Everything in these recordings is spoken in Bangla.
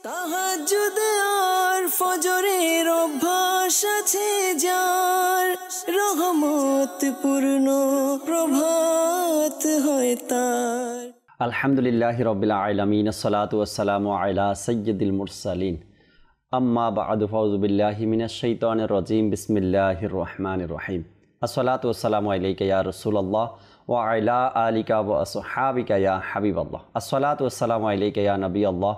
তাহাজ্জুদ আর ফজরের অভ্যাস আছে যার, রহমত পূর্ণ প্রভাত হয় তার। আলহামদুলিল্লাহি রাব্বিল আলামিন, আসসালাতু ওয়াসসালামু আলা সাইয়্যিদিল মুরসালিন, আম্মা বা'দু, ফাউযু বিল্লাহি মিনাশ শাইতানির রাজীম, বিসমিল্লাহির রহমানির রহিম। আসসালাতু ওয়াসসালামু আলাইকা ইয়া রাসূলুল্লাহ ওয়া আলা আলিকা ওয়া আসহাবিকা ইয়া হাবিবাল্লাহ। আসসালাতু ওয়াসসালামু আলাইকা ইয়া নবিয়াল্লাহ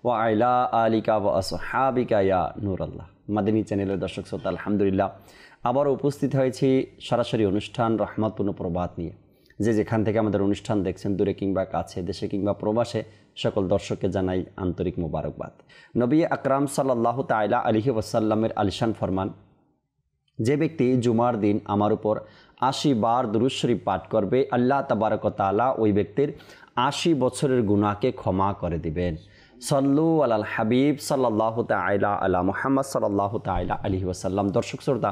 ওয়া আলা আলিকা ওয়া আসহাবিকা ইয়া নূরাল্লাহ। মাদানী চ্যানেলের দর্শক শ্রোতা, আলহামদুলিল্লাহ আবারও উপস্থিত হয়েছি সরাসরি অনুষ্ঠান রহমতপূর্ণ প্রভাত নিয়ে। যে যেখান থেকে আমাদের অনুষ্ঠান দেখছেন, দূরে কিংবা কাছে, দেশে কিংবা প্রবাসে, সকল দর্শককে জানাই আন্তরিক মোবারকবাদ। নবী আকরাম সাল্লাল্লাহু তাআলা আলাইহি ওয়াসাল্লামের আলিশান ফরমান, যে ব্যক্তি জুমার দিন আমার উপর ৮০ বার দুরূদ শরীফ পাঠ করবে, আল্লাহ তাবারক ওয়া তাআলা ওই ব্যক্তির ৮০ বছরের গুনাহকে ক্ষমা করে দিবেন। সল্লু আলাল হাবিব সাল্লাল্লাহু তাআলা আলা মুহাম্মদ সাল্লাল্লাহু তাআলা আলাইহি ওয়াসাল্লাম। দর্শক শ্রোতা,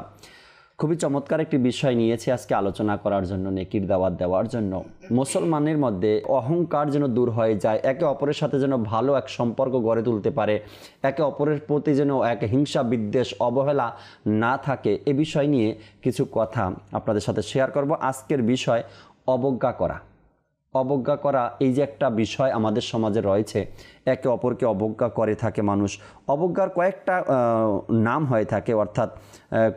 খুবই চমৎকার একটি বিষয় নিয়েছি আজকে আলোচনা করার জন্য, নেকির দাওয়াত দেওয়ার জন্য। মুসলমানের মধ্যে অহংকার যেন দূর হয়ে যায়, একে অপরের সাথে যেন ভালো এক সম্পর্ক গড়ে তুলতে পারে, একে অপরের প্রতি যেন এক হিংসা বিদ্বেষ অবহেলা না থাকে, এ বিষয় নিয়ে কিছু কথা আপনাদের সাথে শেয়ার করব। আজকের বিষয় অবজ্ঞা করা। অবজ্ঞা করা এই যে একটা বিষয় আমাদের সমাজে রয়েছে, একে অপরকে অবজ্ঞা করে থাকে মানুষ। অবজ্ঞার কয়েকটা নাম হয়ে থাকে, অর্থাৎ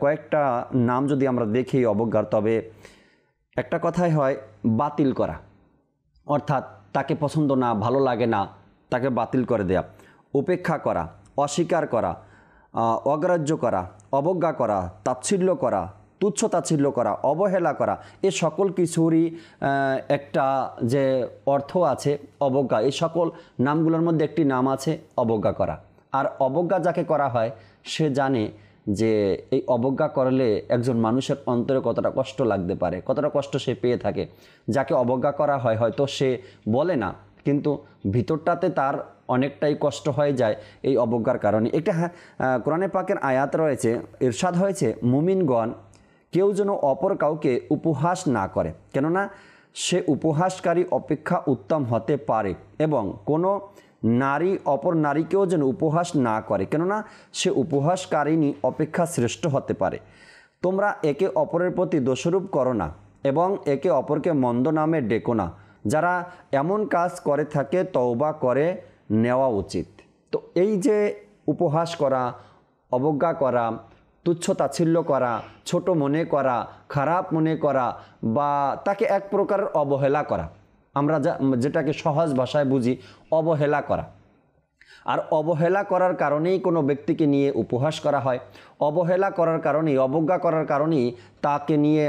কয়েকটা নাম যদি আমরা দেখি অবজ্ঞার, তবে একটা কথাই হয় বাতিল করা, অর্থাৎ তাকে পছন্দ না, ভালো লাগে না, তাকে বাতিল করে দেয়া। উপেক্ষা করা, অস্বীকার করা, অগ্রাহ্য করা, অবজ্ঞা করা, তাচ্ছিল্য করা, তুচ্ছ তাচ্ছিল্য করা, অবহেলা করা, এ সকল কিছুরই একটা যে অর্থ আছে অবজ্ঞা। এই সকল নামগুলোর মধ্যে একটি নাম আছে অবজ্ঞা করা। আর অবজ্ঞা যাকে করা হয় সে জানে যে এই অবজ্ঞা করলে একজন মানুষের অন্তরে কতটা কষ্ট লাগতে পারে, কতটা কষ্ট সে পেয়ে থাকে। যাকে অবজ্ঞা করা হয় হয়তো সে বলে না, কিন্তু ভিতরটাতে তার অনেকটাই কষ্ট হয়ে যায় এই অবজ্ঞার কারণে। একটা কোরআনে পাকের আয়াত রয়েছে, ইরশাদ হয়েছে, মুমিনগণ কেউ যেন অপর কাউকে উপহাস না করে, কেননা সে উপহাসকারী অপেক্ষা উত্তম হতে পারে, এবং কোনো নারী অপর নারীকেও যেন উপহাস না করে, কেননা সে উপহাসকারিণী অপেক্ষা শ্রেষ্ঠ হতে পারে। তোমরা একে অপরের প্রতি দোষারোপ করো না এবং একে অপরকে মন্দ নামে ডেকো না। যারা এমন কাজ করে থাকে তওবা করে নেওয়া উচিত। তো এই যে উপহাস করা, অবজ্ঞা করা, তুচ্ছ তাচ্ছিল্য করা, ছোট মনে করা, খারাপ মনে করা, বা তাকে এক প্রকারের অবহেলা করা, আমরা যেটাকে সহজ ভাষায় বুঝি অবহেলা করা। আর অবহেলা করার কারণেই কোনো ব্যক্তিকে নিয়ে উপহাস করা হয়, অবহেলা করার কারণেই, অবজ্ঞা করার কারণেই তাকে নিয়ে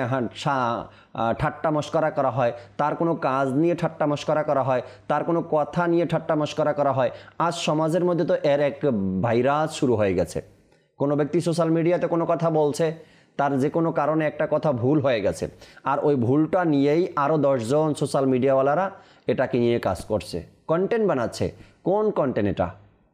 ঠাট্টা মশকরা করা হয়, তার কোনো কাজ নিয়ে ঠাট্টা মশকরা করা হয়, তার কোনো কথা নিয়ে ঠাট্টা মশকরা করা হয়। আজ সমাজের মধ্যে তো এর এক ভাইরাস শুরু হয়ে গেছে। কোনো ব্যক্তি সোশ্যাল মিডিয়াতে কোনো কথা বলছে, তার যে কোনো কারণে একটা কথা ভুল হয়ে গেছে, আর ওই ভুলটা নিয়েই আরও 10 জন সোশ্যাল মিডিয়াওয়ালারা এটাকে নিয়ে কাজ করছে, কন্টেন্ট বানাচ্ছে। কোন কন্টেন্ট এটা?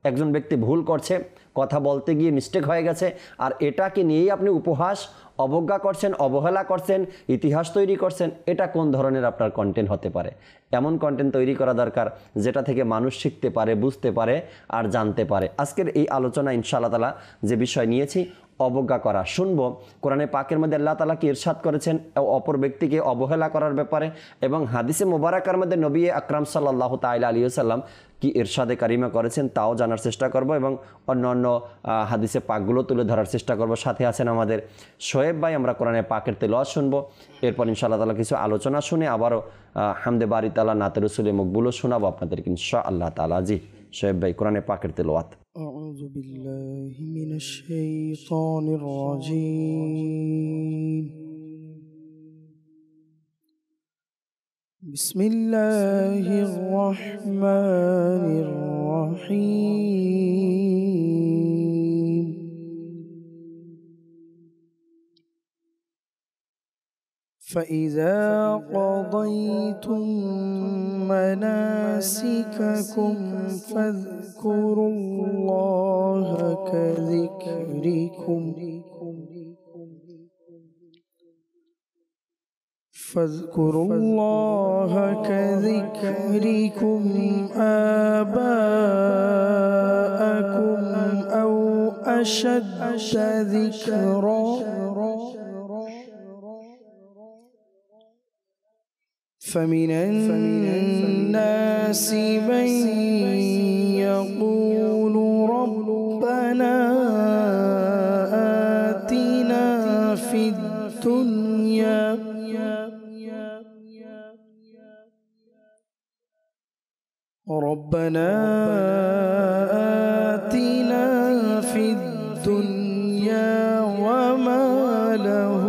একজন ব্যক্তি ভুল করছে, কথা বলতে গিয়ে মিস্টেক হয়ে গেছে, আর এটাকে নিয়েই আপনি উপহাস, অবজ্ঞা করছেন, অবহেলা করছেন, ইতিহাস তৈরি করছেন। এটা কোন ধরনের আপনার কন্টেন্ট হতে পারে? এমন কন্টেন্ট তৈরি করা দরকার যেটা থেকে মানুষ শিখতে পারে, বুঝতে পারে আর জানতে পারে। আজকের এই আলোচনা ইনশাআল্লাহ তাআলা যে বিষয় নিয়েছি, অবজ্ঞা করা, শুনবো কোরআনে পাকের মধ্যে আল্লাহ তাআলা কি ইরশাদ করেছেন অপর ব্যক্তিকে অবহেলা করার ব্যাপারে, এবং হাদিসে মোবারকার মধ্যে নবী আকরাম সাল্লাল্লাহু তাআলা আলাইহি ওয়াসাল্লাম কি ইরশাদে কারিমা করেছেন তাও জানার চেষ্টা করব, এবং অন্য হাদিসে পাকগুলো তুলে ধরার চেষ্টা করব। সাথে আছেন আমাদের শোয়েব ভাই। আমরা কোরআনে পাকের তেলাওয়াত শুনবো, এরপর ইনশাআল্লাহ তাআলা কিছু আলোচনা শুনে আবারও হামদে বারি তাআলা নাতে রাসূলের মুকবুলও শোনাবো আপনাদেরকে ইনশাআল্লাহ তাআলা। জি শোয়েব ভাই, কোরআনে পাকের তেলাওয়াত। আউযু বিল্লাহি মিনাশ শাইতানির রাজীম। বিসমিল্লাহির রহমানির রহিম। فإذا قضيتم مناسككم فاذكروا الله كذكركم فاذكروا الله كذكركم آباءكم أشد ذكرا فمن الناس من يقول ربنا آتنا في الدنيا ربنا آتنا في الدنيا وما له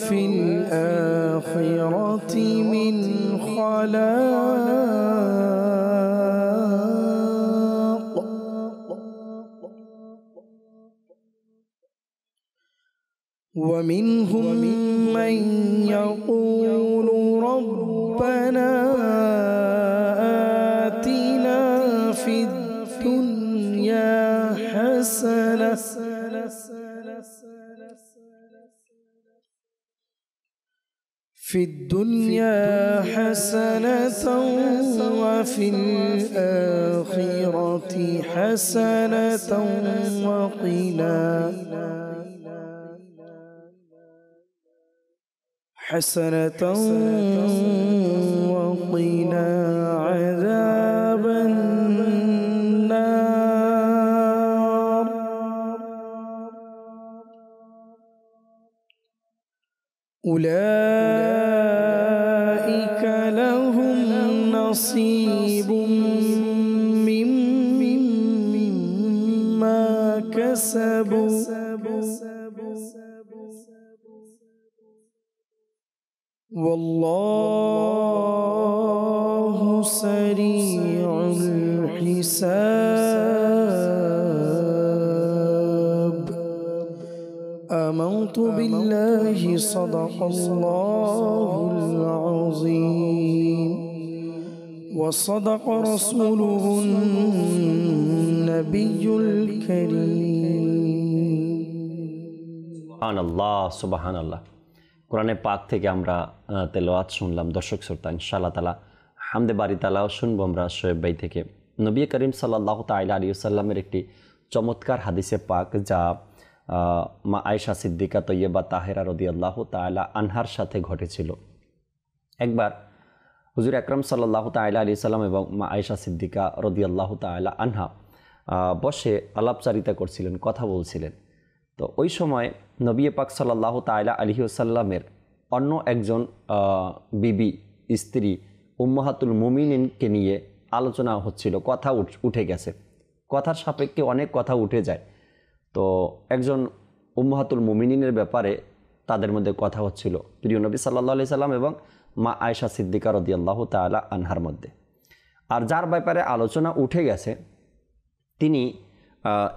في الآخرة من خلاق ومنهم من يقول ربنا آتنا في الدنيا حسنة وفي الآخرة حسنة وقنا عذاب النار أولئك لهم نصيب مما كسبوا والله سريع الحساب آمنت بالله صدق الله العظيم وصدق رسوله النبي الكريم সুবহান আল্লাহ। কোরআনে পাক থেকে আমরা তেলাওয়াত শুনলাম। দর্শক শ্রোতা, ইনশাআল্লাহ তাআলা হামদে বারি তাআলাও শুনবো আমরা শোয়েব ভাই থেকে। নবী করিম সাল্লাল্লাহু তাআলা আলাইহি ওয়াসাল্লামের একটি চমৎকার হাদিসে পাক যা মা আয়েশা সিদ্দিকা তৈয়বা তাহেরা রাদিয়াল্লাহু তাআলা আনহার সাথে ঘটেছিল। একবার হুজুর আকরাম সাল্লাল্লাহু তাআলা আলাইহি সাল্লাম এবং মা আয়েশা সিদ্দিকা রাদিয়াল্লাহু তাআলা আনহা বসে আলাপচারিতা করছিলেন, কথা বলছিলেন। তো ওই সময় নবী পাক সাল্লাল্লাহু তাআলা আলাইহি ওয়াসাল্লামের অন্য একজন বিবি স্ত্রী উম্মাহাতুল মুমিনিনকে নিয়ে আলোচনা হচ্ছিল, কথা উঠে গেছে। কথার সাপেক্ষে অনেক কথা উঠে যায়। তো একজন উম্মাহাতুল মুমিনিনের ব্যাপারে তাদের মধ্যে কথা হচ্ছিল, প্রিয় নবী সাল্লাল্লাহু আলাইহি সাল্লাম এবং মা আয়েশা সিদ্দিকা রাদিয়াল্লাহু তাআলা আনহার মধ্যে। আর যার ব্যাপারে আলোচনা উঠে গেছে তিনি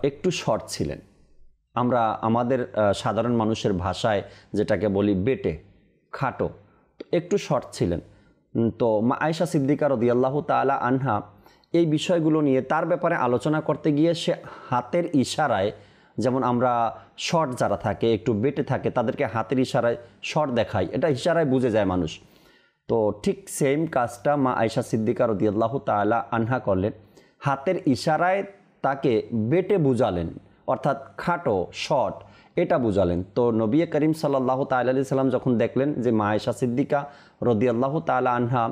একটু শর্ট ছিলেন। আমরা আমাদের সাধারণ মানুষের ভাষায় যেটাকে বলি বেটে, খাটো, একটু শর্ট ছিলেন। তো মা আয়েশা সিদ্দিকা রাদিয়াল্লাহু তাআলা আনহা এই বিষয়গুলো নিয়ে তার ব্যাপারে আলোচনা করতে গিয়ে সে হাতের ইশারায়, যেমন আমরা শর্ট যারা থাকে একটু বেটে থাকে তাদেরকে হাতের ইশারায় শর্ট দেখাই, এটা ইশারায় বুঝে যায় মানুষ। তো ঠিক সেম কাজটা মা আয়েশা সিদ্দিকা রাদিয়াল্লাহু তাআলা আনহা করলেন, হাতের ইশারায় তাকে বেটে বুঝালেন, অর্থাৎ খাটো শর্ট এটা বুঝালেন। তো নবী করিম সাল্লাল্লাহু তাআলা আলাইহি সাল্লাম যখন দেখলেন যে মা আয়েশা সিদ্দিকা রাদিয়াল্লাহু তাআলা আনহা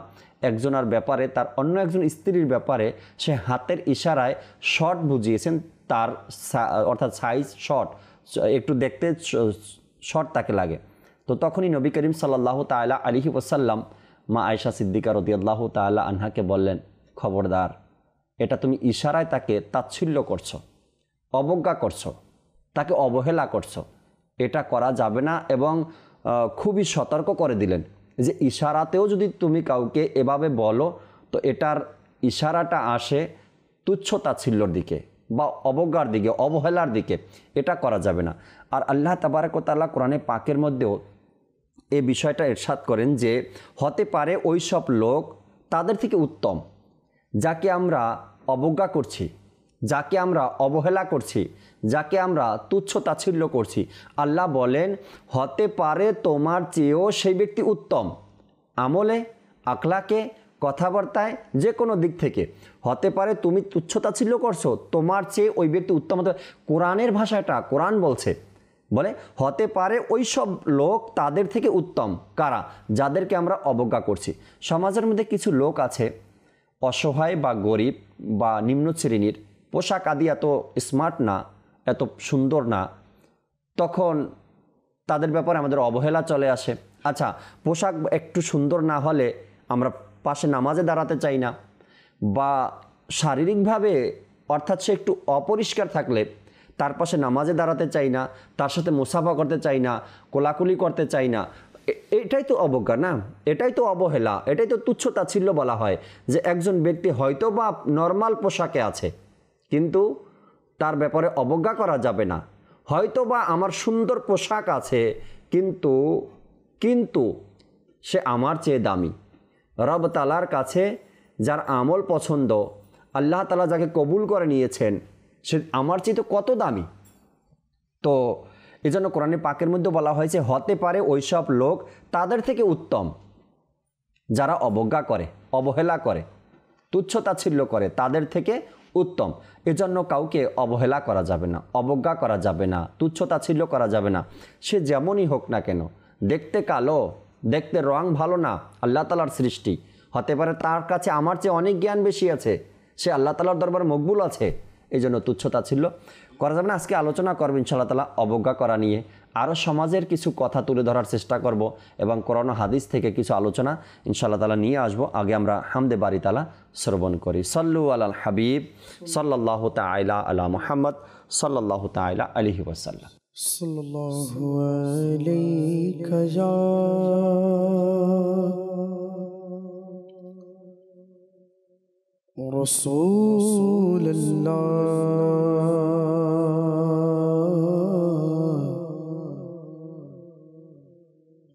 একজনের ব্যাপারে, তার অন্য একজন স্ত্রীর ব্যাপারে সে হাতের ইশারায় শর্ট বুঝিয়েছেন, তার অর্থাৎ সাইজ শর্ট, একটু দেখতে শর্ট তাকে লাগে। তো তখনই নবী করিম সাল্লাল্লাহু তাআলা আলাইহি ওয়াসাল্লাম মা আয়েশা সিদ্দিকা রাদিয়াল্লাহু তাআলা আনহাকে বললেন, খবরদার, এটা তুমি ইশারায় তাকে তাচ্ছিল্য করছো, অবজ্ঞা করছো, তাকে অবহেলা করছো, এটা করা যাবে না। এবং খুবই সতর্ক করে দিলেন যে ইশারাতেও যদি তুমি কাউকে এভাবে বলো তো এটার ইশারাটা আসে তুচ্ছ তাচ্ছিল্যর দিকে বা অবজ্ঞার দিকে, অবহেলার দিকে, এটা করা যাবে না। আর আল্লাহ তাবারক ওয়া তাআলা কোরআনে পাকের মধ্যেও এই বিষয়টা ইরশাদ করেন যে হতে পারে ওই সব লোক তাদের থেকে উত্তম যাকে আমরা অবজ্ঞা করছি, যাকে আমরা অবহেলা করছি, যাকে আমরা তুচ্ছ তাচ্ছিল্য করছি। আল্লাহ বলেন হতে পারে তোমার চেয়েও সেই ব্যক্তি উত্তম, আমলে, আখলাকে, কথাবার্তায়, যে কোনো দিক থেকে। হতে পারে তুমি তুচ্ছতাচ্ছিল্য করছো, তোমার চেয়ে ওই ব্যক্তি উত্তম হতে, কোরআনের ভাষাটা, কোরআন বলছে, বলে হতে পারে ওই সব লোক তাদের থেকে উত্তম। কারা? যাদেরকে আমরা অবজ্ঞা করছি। সমাজের মধ্যে কিছু লোক আছে অসহায় বা গরিব বা নিম্ন শ্রেণীর, পোশাক আদি এত স্মার্ট না, এত সুন্দর না, তখন তাদের ব্যাপারে আমাদের অবহেলা চলে আসে। আচ্ছা, পোশাক একটু সুন্দর না হলে আমরা পাশে নামাজে দাঁড়াতে চাই না, বা শারীরিকভাবে অর্থাৎ সে একটু অপরিষ্কার থাকলে তার পাশে নামাজে দাঁড়াতে চাই না, তার সাথে মুসাফা করতে চাই না, কোলাকুলি করতে চাই না। এটাই তো অবজ্ঞা না, এটাই তো অবহেলা, এটাই তো তুচ্ছতাচ্ছিল্য বলা হয়। যে একজন ব্যক্তি হয়তো বা নর্মাল পোশাকে আছে, কিন্তু তার ব্যাপারে অবজ্ঞা করা যাবে না। হয়তো বা আমার সুন্দর পোশাক আছে, কিন্তু সে আমার চেয়ে দামি। রব তাআলার কাছে যার আমল পছন্দ, আল্লাহ তাআলা যাকে কবুল করে নিয়েছেন, সে আমার চেয়ে তো কত দামি। তো এই জন্য কোরআনে পাকের মধ্যে বলা হয়েছে হতে পারে ওইসব লোক তাদের থেকে উত্তম, যারা অবজ্ঞা করে, অবহেলা করে, তুচ্ছতাচ্ছিল্য করে, তাদের থেকে উত্তম। এজন্য কাউকে অবহেলা করা যাবে না, অবজ্ঞা করা যাবে না, তুচ্ছতাচ্ছিল্য করা যাবে না। সে যেমনই হোক না কেন, দেখতে কালো, দেখতে রং ভালো না, আল্লাহ তাআলার সৃষ্টি, হতে পারে তার কাছে আমার চেয়ে অনেক জ্ঞান বেশি আছে, সে আল্লাহ তাআলার দরবারে মকবুল আছে, এই জন্য তুচ্ছতাচ্ছিল্য করা যাবে না। আজকে আলোচনা করব ইনশাআল্লাহ তাআলা অবজ্ঞা করা নিয়ে। আরও সমাজের কিছু কথা তুলে ধরার চেষ্টা করব এবং কোরআন ও হাদিস থেকে কিছু আলোচনা ইনশাআল্লাহ তাআলা নিয়ে আসব। আগে আমরা হামদে বারি তাআলা শ্রবণ করি। সাল্লু আলাল হাবিব সাল্লাল্লাহু তাআলা আলা মুহাম্মদ সাল্লাল্লাহু তাআলা আলাইহি ওয়াসাল্লাম। সাল্লাল্লাহু আলাইকা ইয়া রাসূলুল্লাহ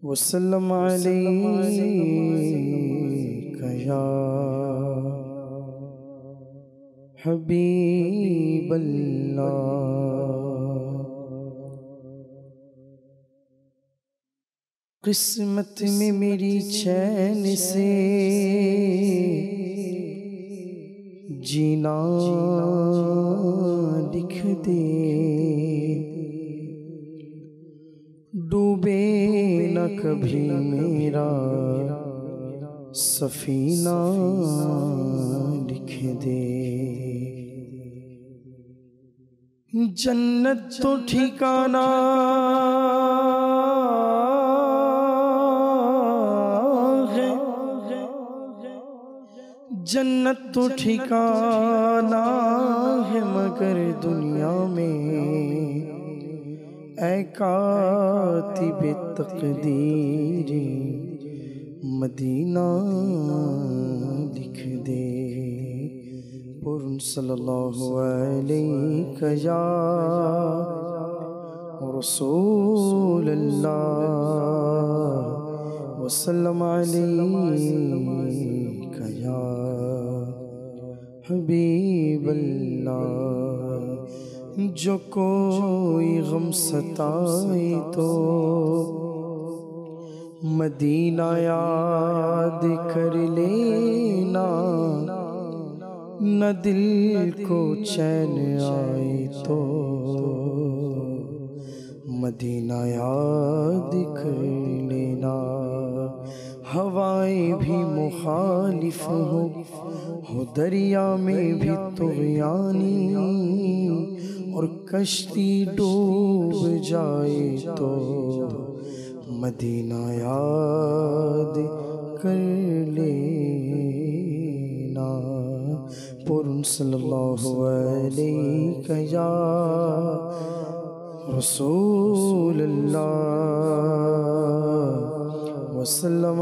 وسلم عليك يا حبيب الله قسمت में मेरी चैन से जीना लिख दे, डूबे न कभी मेरा सफीना लिख दे। जन्नत तो ठिकाना है, जन्नत तो ठिकाना है, मगर दुनिया में ऐ कातिब तकदीर मदीना लिख दे। पुरन सल्लल्लाहु अलैहि या रसूलल्लाह वसल्लम अलैका या हबीबल्लाह। जो कोई गम सताए तो मदीना याद कर लेना, न दिल को चैन आए तो मदीना याद कर लेना। हवाएं भी मुखालिफ हो दरिया में भी तुग़यानी, और कश्ती डूब जाए तो मदीना याद कर लेना। पुरन सल्लल्लाहु अलैहि या रसूलल्लाह वसल्लम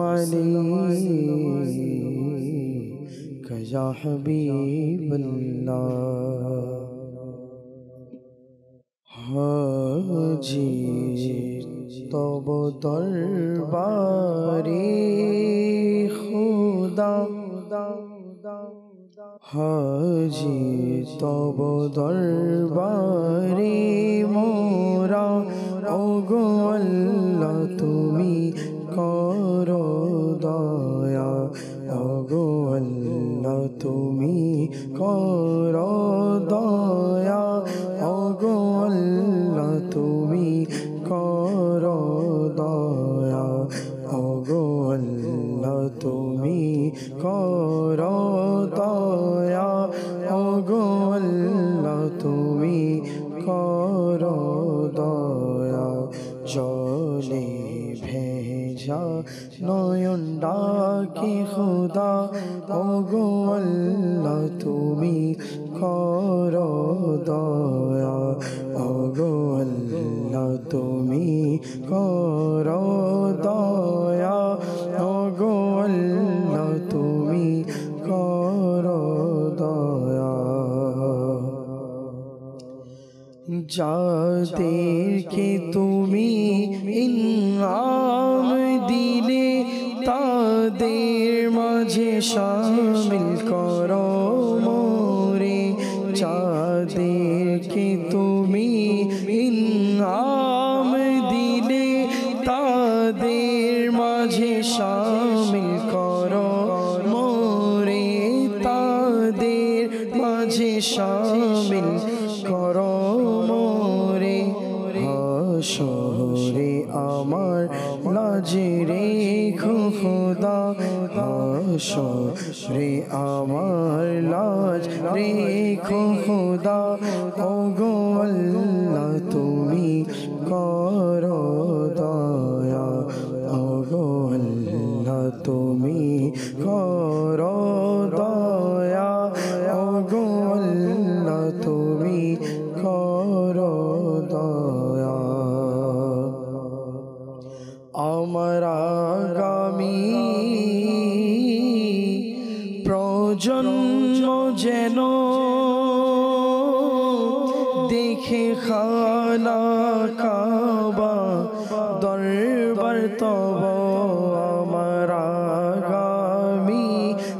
अलैका या हबीबल्लाह। हाजी तब दरबारे खुदा, हाजी तब दरबारे मोरा, ओगो अल्लाह तुमी करो दा। যা নয়ন ডাকে খোদা ওগো আল্লাহ তুমি করো দয়া ওগো আল্লাহ তুমি করো দয়া ওগো আল্লাহ তুমি করো দয়া যাদেরকে তুমি ইনাম দিলে তাদের মাঝে শামিল করো মোরে যাদেরকে তুমি ইনাম দিলে তাদের মাঝে শামিল করো মোরে তাদের মাঝে শামিল করো মোরে হাশরে আমার লাজ রেখো খোদা হাশরে আমার লাজ রেখো খোদা ওগো আল্লাহ তুমি করো দয়া ওগো আল্লাহ তুমি করো দয়া ওগো আল্লাহ তুমি করো দয়া আমার আগামী প্রজন্ম যেন দেখে খানা কাবা দরবার তব আমার আগামী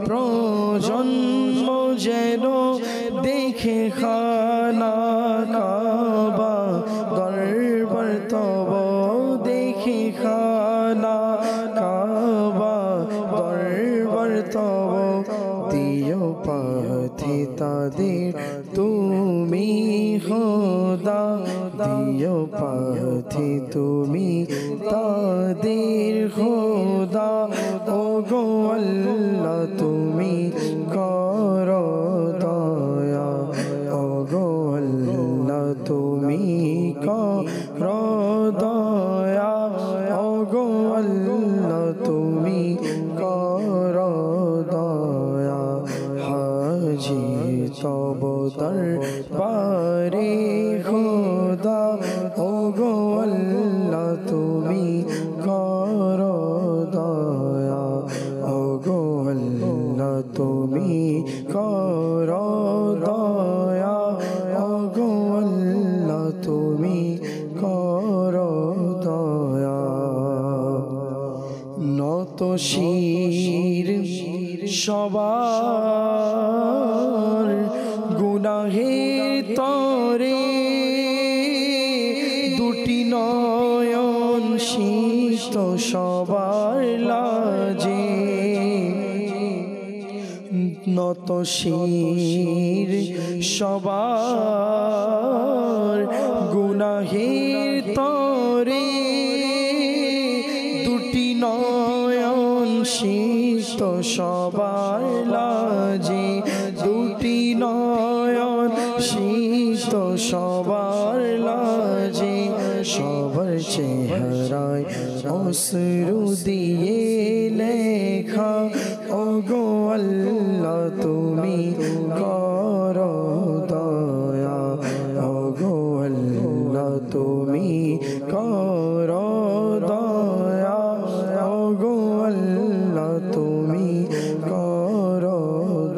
প্রজন্ম যেন দেখে খানা কাবা দরবার তব দেখে খানা কাবা দরবার তব দিও পাথে তাদের তুমি খোদা দিও পাথে তুমি তাদের খোদা ওগো আল্লাহ তুমি করো দয়া ওগো আল্লাহ তুমি করো দয়া ওগো আল্লাহ তুমি করো দয়া হাজি তব দরবারে খোদা ওগো আল্লাহ তুমি করো দয়া ওগো আল্লাহ তুমি করো দয়া ওগো আল্লাহ তুমি করো দয়া নত শির সবার গুনাহের তরে দুটি নয়ন শীত সবার লাজে নত শির সবার গুনাহের তরে দুটি নয়ন শীত সবার লাজে দুটি নয়ন শীত সবার লাজে সবার চেহারায় অশ্রু দিয়ে লেখা ওগো আল্লাহ তুমি করো দয়া ওগো আল্লাহ তুমি করো দয়া ওগো আল্লাহ তুমি করো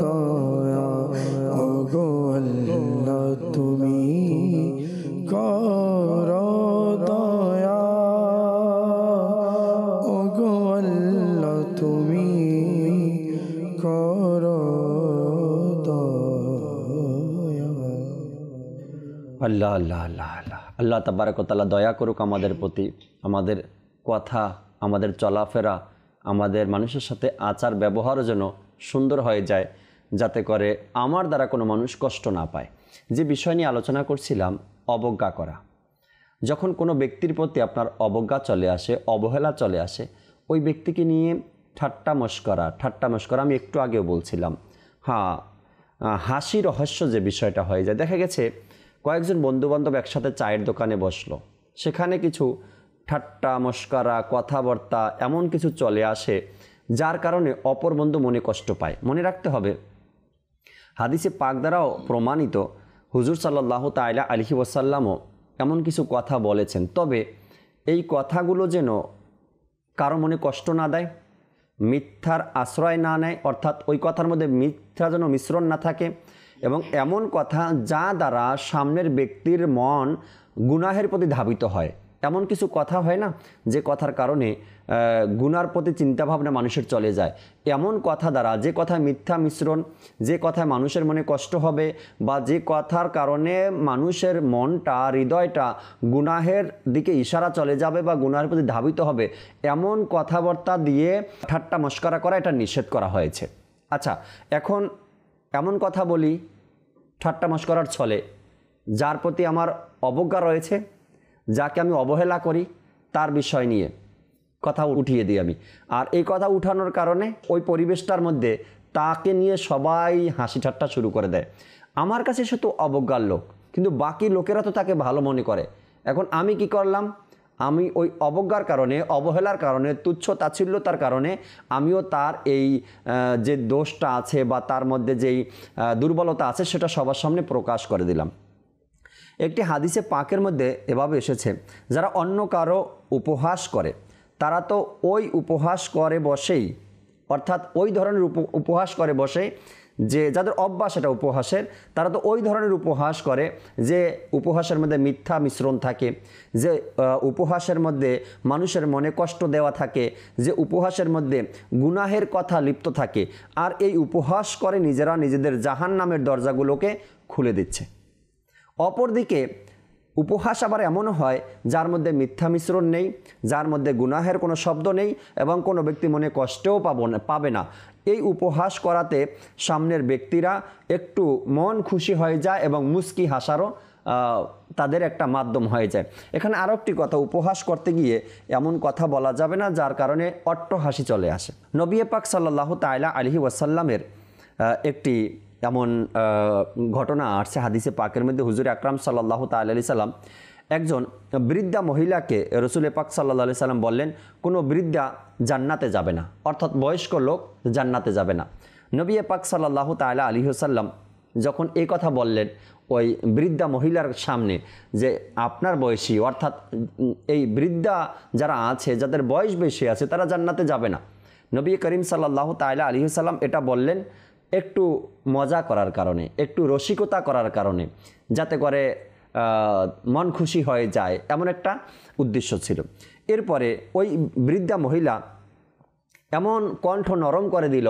দয়া ওগো আল্লাহ তুমি করো দয়া ওগো আল্লাহ তুমি করো দয়া আল্লাহ আল্লাহ আল্লাহ আল্লাহ আল্লাহ তাবারক ওয়া তাআলা দয়া করুক আমাদের প্রতি, আমাদের কথা, আমাদের চলাফেরা, আমাদের মানুষের সাথে আচার ব্যবহার যেন সুন্দর হয়ে যায়, যাতে করে আমার দ্বারা কোনো মানুষ কষ্ট না পায়। যে বিষয় নিয়ে আলোচনা করছিলাম, অবজ্ঞা করা। যখন কোনো ব্যক্তির প্রতি আপনার অবজ্ঞা চলে আসে, অবহেলা চলে আসে, ওই ব্যক্তিকে নিয়ে ঠাট্টা মশকরা আমি একটু আগেও বলছিলাম। হ্যাঁ, হাসি রহস্য যে বিষয়টা হয়ে যায়। দেখা গেছে কয়েকজন বন্ধুবান্ধব একসাথে চায়ের দোকানে বসলো, সেখানে কিছু ঠাট্টা মস্করা কথাবার্তা এমন কিছু চলে আসে যার কারণে অপর বন্ধু মনে কষ্ট পায়। মনে রাখতে হবে, হাদিসে পাক দ্বারাও প্রমাণিত হুজুর সাল্লাল্লাহু তাআলা আলাইহি ওয়াসাল্লামও এমন কিছু কথা বলেছেন, তবে এই কথাগুলো যেন কারো মনে কষ্ট না দেয়, মিথ্যার আশ্রয় না নেয়, অর্থাৎ ওই কথার মধ্যে মিথ্যা যেন মিশ্রণ না থাকে, এবং এমন কথা যা দ্বারা সামনের ব্যক্তির মন গুনাহের প্রতি ধাবিত হয়। এমন কিছু কথা হয় না যে কথার কারণে গুনার প্রতি চিন্তাভাবনা মানুষের চলে যায়। এমন কথা দ্বারা, যে কথায় মিথ্যা মিশ্রণ, যে কথায় মানুষের মনে কষ্ট হবে, বা যে কথার কারণে মানুষের মনটা, হৃদয়টা গুনাহের দিকে ইশারা চলে যাবে বা গুনাহের প্রতি ধাবিত হবে, এমন কথাবার্তা দিয়ে ঠাট্টা মস্করা করা এটা নিষেধ করা হয়েছে। আচ্ছা, এখন এমন কথা বলি ঠাট্টা মস্করার ছলে যার প্রতি আমার অবজ্ঞা রয়েছে, যাকে আমি অবহেলা করি, তার বিষয় নিয়ে কথা উঠিয়ে দিই আমি। আর এই কথা উঠানোর কারণে ওই পরিবেশটার মধ্যে তাকে নিয়ে সবাই হাসি ঠাট্টা শুরু করে দেয়। আমার কাছে সে তো অবজ্ঞার লোক, কিন্তু বাকি লোকেরা তো তাকে ভালো মনে করে। এখন আমি কি করলাম? আমি ওই অবজ্ঞার কারণে, অবহেলার কারণে, তুচ্ছ তাচ্ছিল্যতার কারণে আমিও তার এই যে দোষটা আছে বা তার মধ্যে যেই দুর্বলতা আছে সেটা সবার সামনে প্রকাশ করে দিলাম। একটি হাদিসে পাকের মধ্যে এভাবে এসেছে, যারা অন্য কারো উপহাস করে তারা তো ওই উপহাস করে বসেই, অর্থাৎ ওই ধরনের উপহাস করে বসে যে যাদের অভ্যাস এটা উপহাসের, তারা তো ওই ধরনের উপহাস করে যে উপহাসের মধ্যে মিথ্যা মিশ্রণ থাকে, যে উপহাসের মধ্যে মানুষের মনে কষ্ট দেওয়া থাকে, যে উপহাসের মধ্যে গুনাহের কথা লিপ্ত থাকে। আর এই উপহাস করে নিজেরা নিজেদের জাহান্নামের দরজাগুলোকে খুলে দিচ্ছে। অপরদিকে উপহাস আবার এমনও হয় যার মধ্যে মিথ্যা মিশ্রণ নেই, যার মধ্যে গুনাহের কোনো শব্দ নেই এবং কোনো ব্যক্তি মনে কষ্টও পাবে না। এই উপহাস করাতে সামনের ব্যক্তিরা একটু মন খুশি হয়ে যায় এবং মুস্কি হাসারও তাদের একটা মাধ্যম হয়ে যায়। এখানে আরও একটি কথা, উপহাস করতে গিয়ে এমন কথা বলা যাবে না যার কারণে অট্টহাসি চলে আসে। নবী পাক সাল্লাল্লাহু তাআলা আলাইহি ওয়াসাল্লামের একটি এমন ঘটনা আসছে হাদিসে পাকের মধ্যে, হুজুর আকরাম সাল্লাল্লাহু তাআলা আলাইহি সাল্লাম একজন বৃদ্ধা মহিলাকে রসুল পাক সাল্লাল্লাহু আলাইহি সাল্লাম বললেন, কোনো বৃদ্ধা জান্নাতে যাবে না, অর্থাৎ বয়স্ক লোক জান্নাতে যাবে না। নবী পাক সাল্লাল্লাহু তাআলা আলাইহি ওয়াসাল্লাম যখন এই কথা বললেন ওই বৃদ্ধা মহিলার সামনে যে আপনার বয়সী, অর্থাৎ এই বৃদ্ধা যারা আছে, যাদের বয়স বেশি আছে, তারা জান্নাতে যাবে না। নবী করিম সাল্লাল্লাহু তাআলা আলাইহি ওয়াসাল্লাম এটা বললেন একটু মজা করার কারণে, একটু রসিকতা করার কারণে, যাতে করে মন খুশি হয়ে যায়, এমন একটা উদ্দেশ্য ছিল। এরপরে ওই বৃদ্ধা মহিলা এমন কণ্ঠ নরম করে দিল,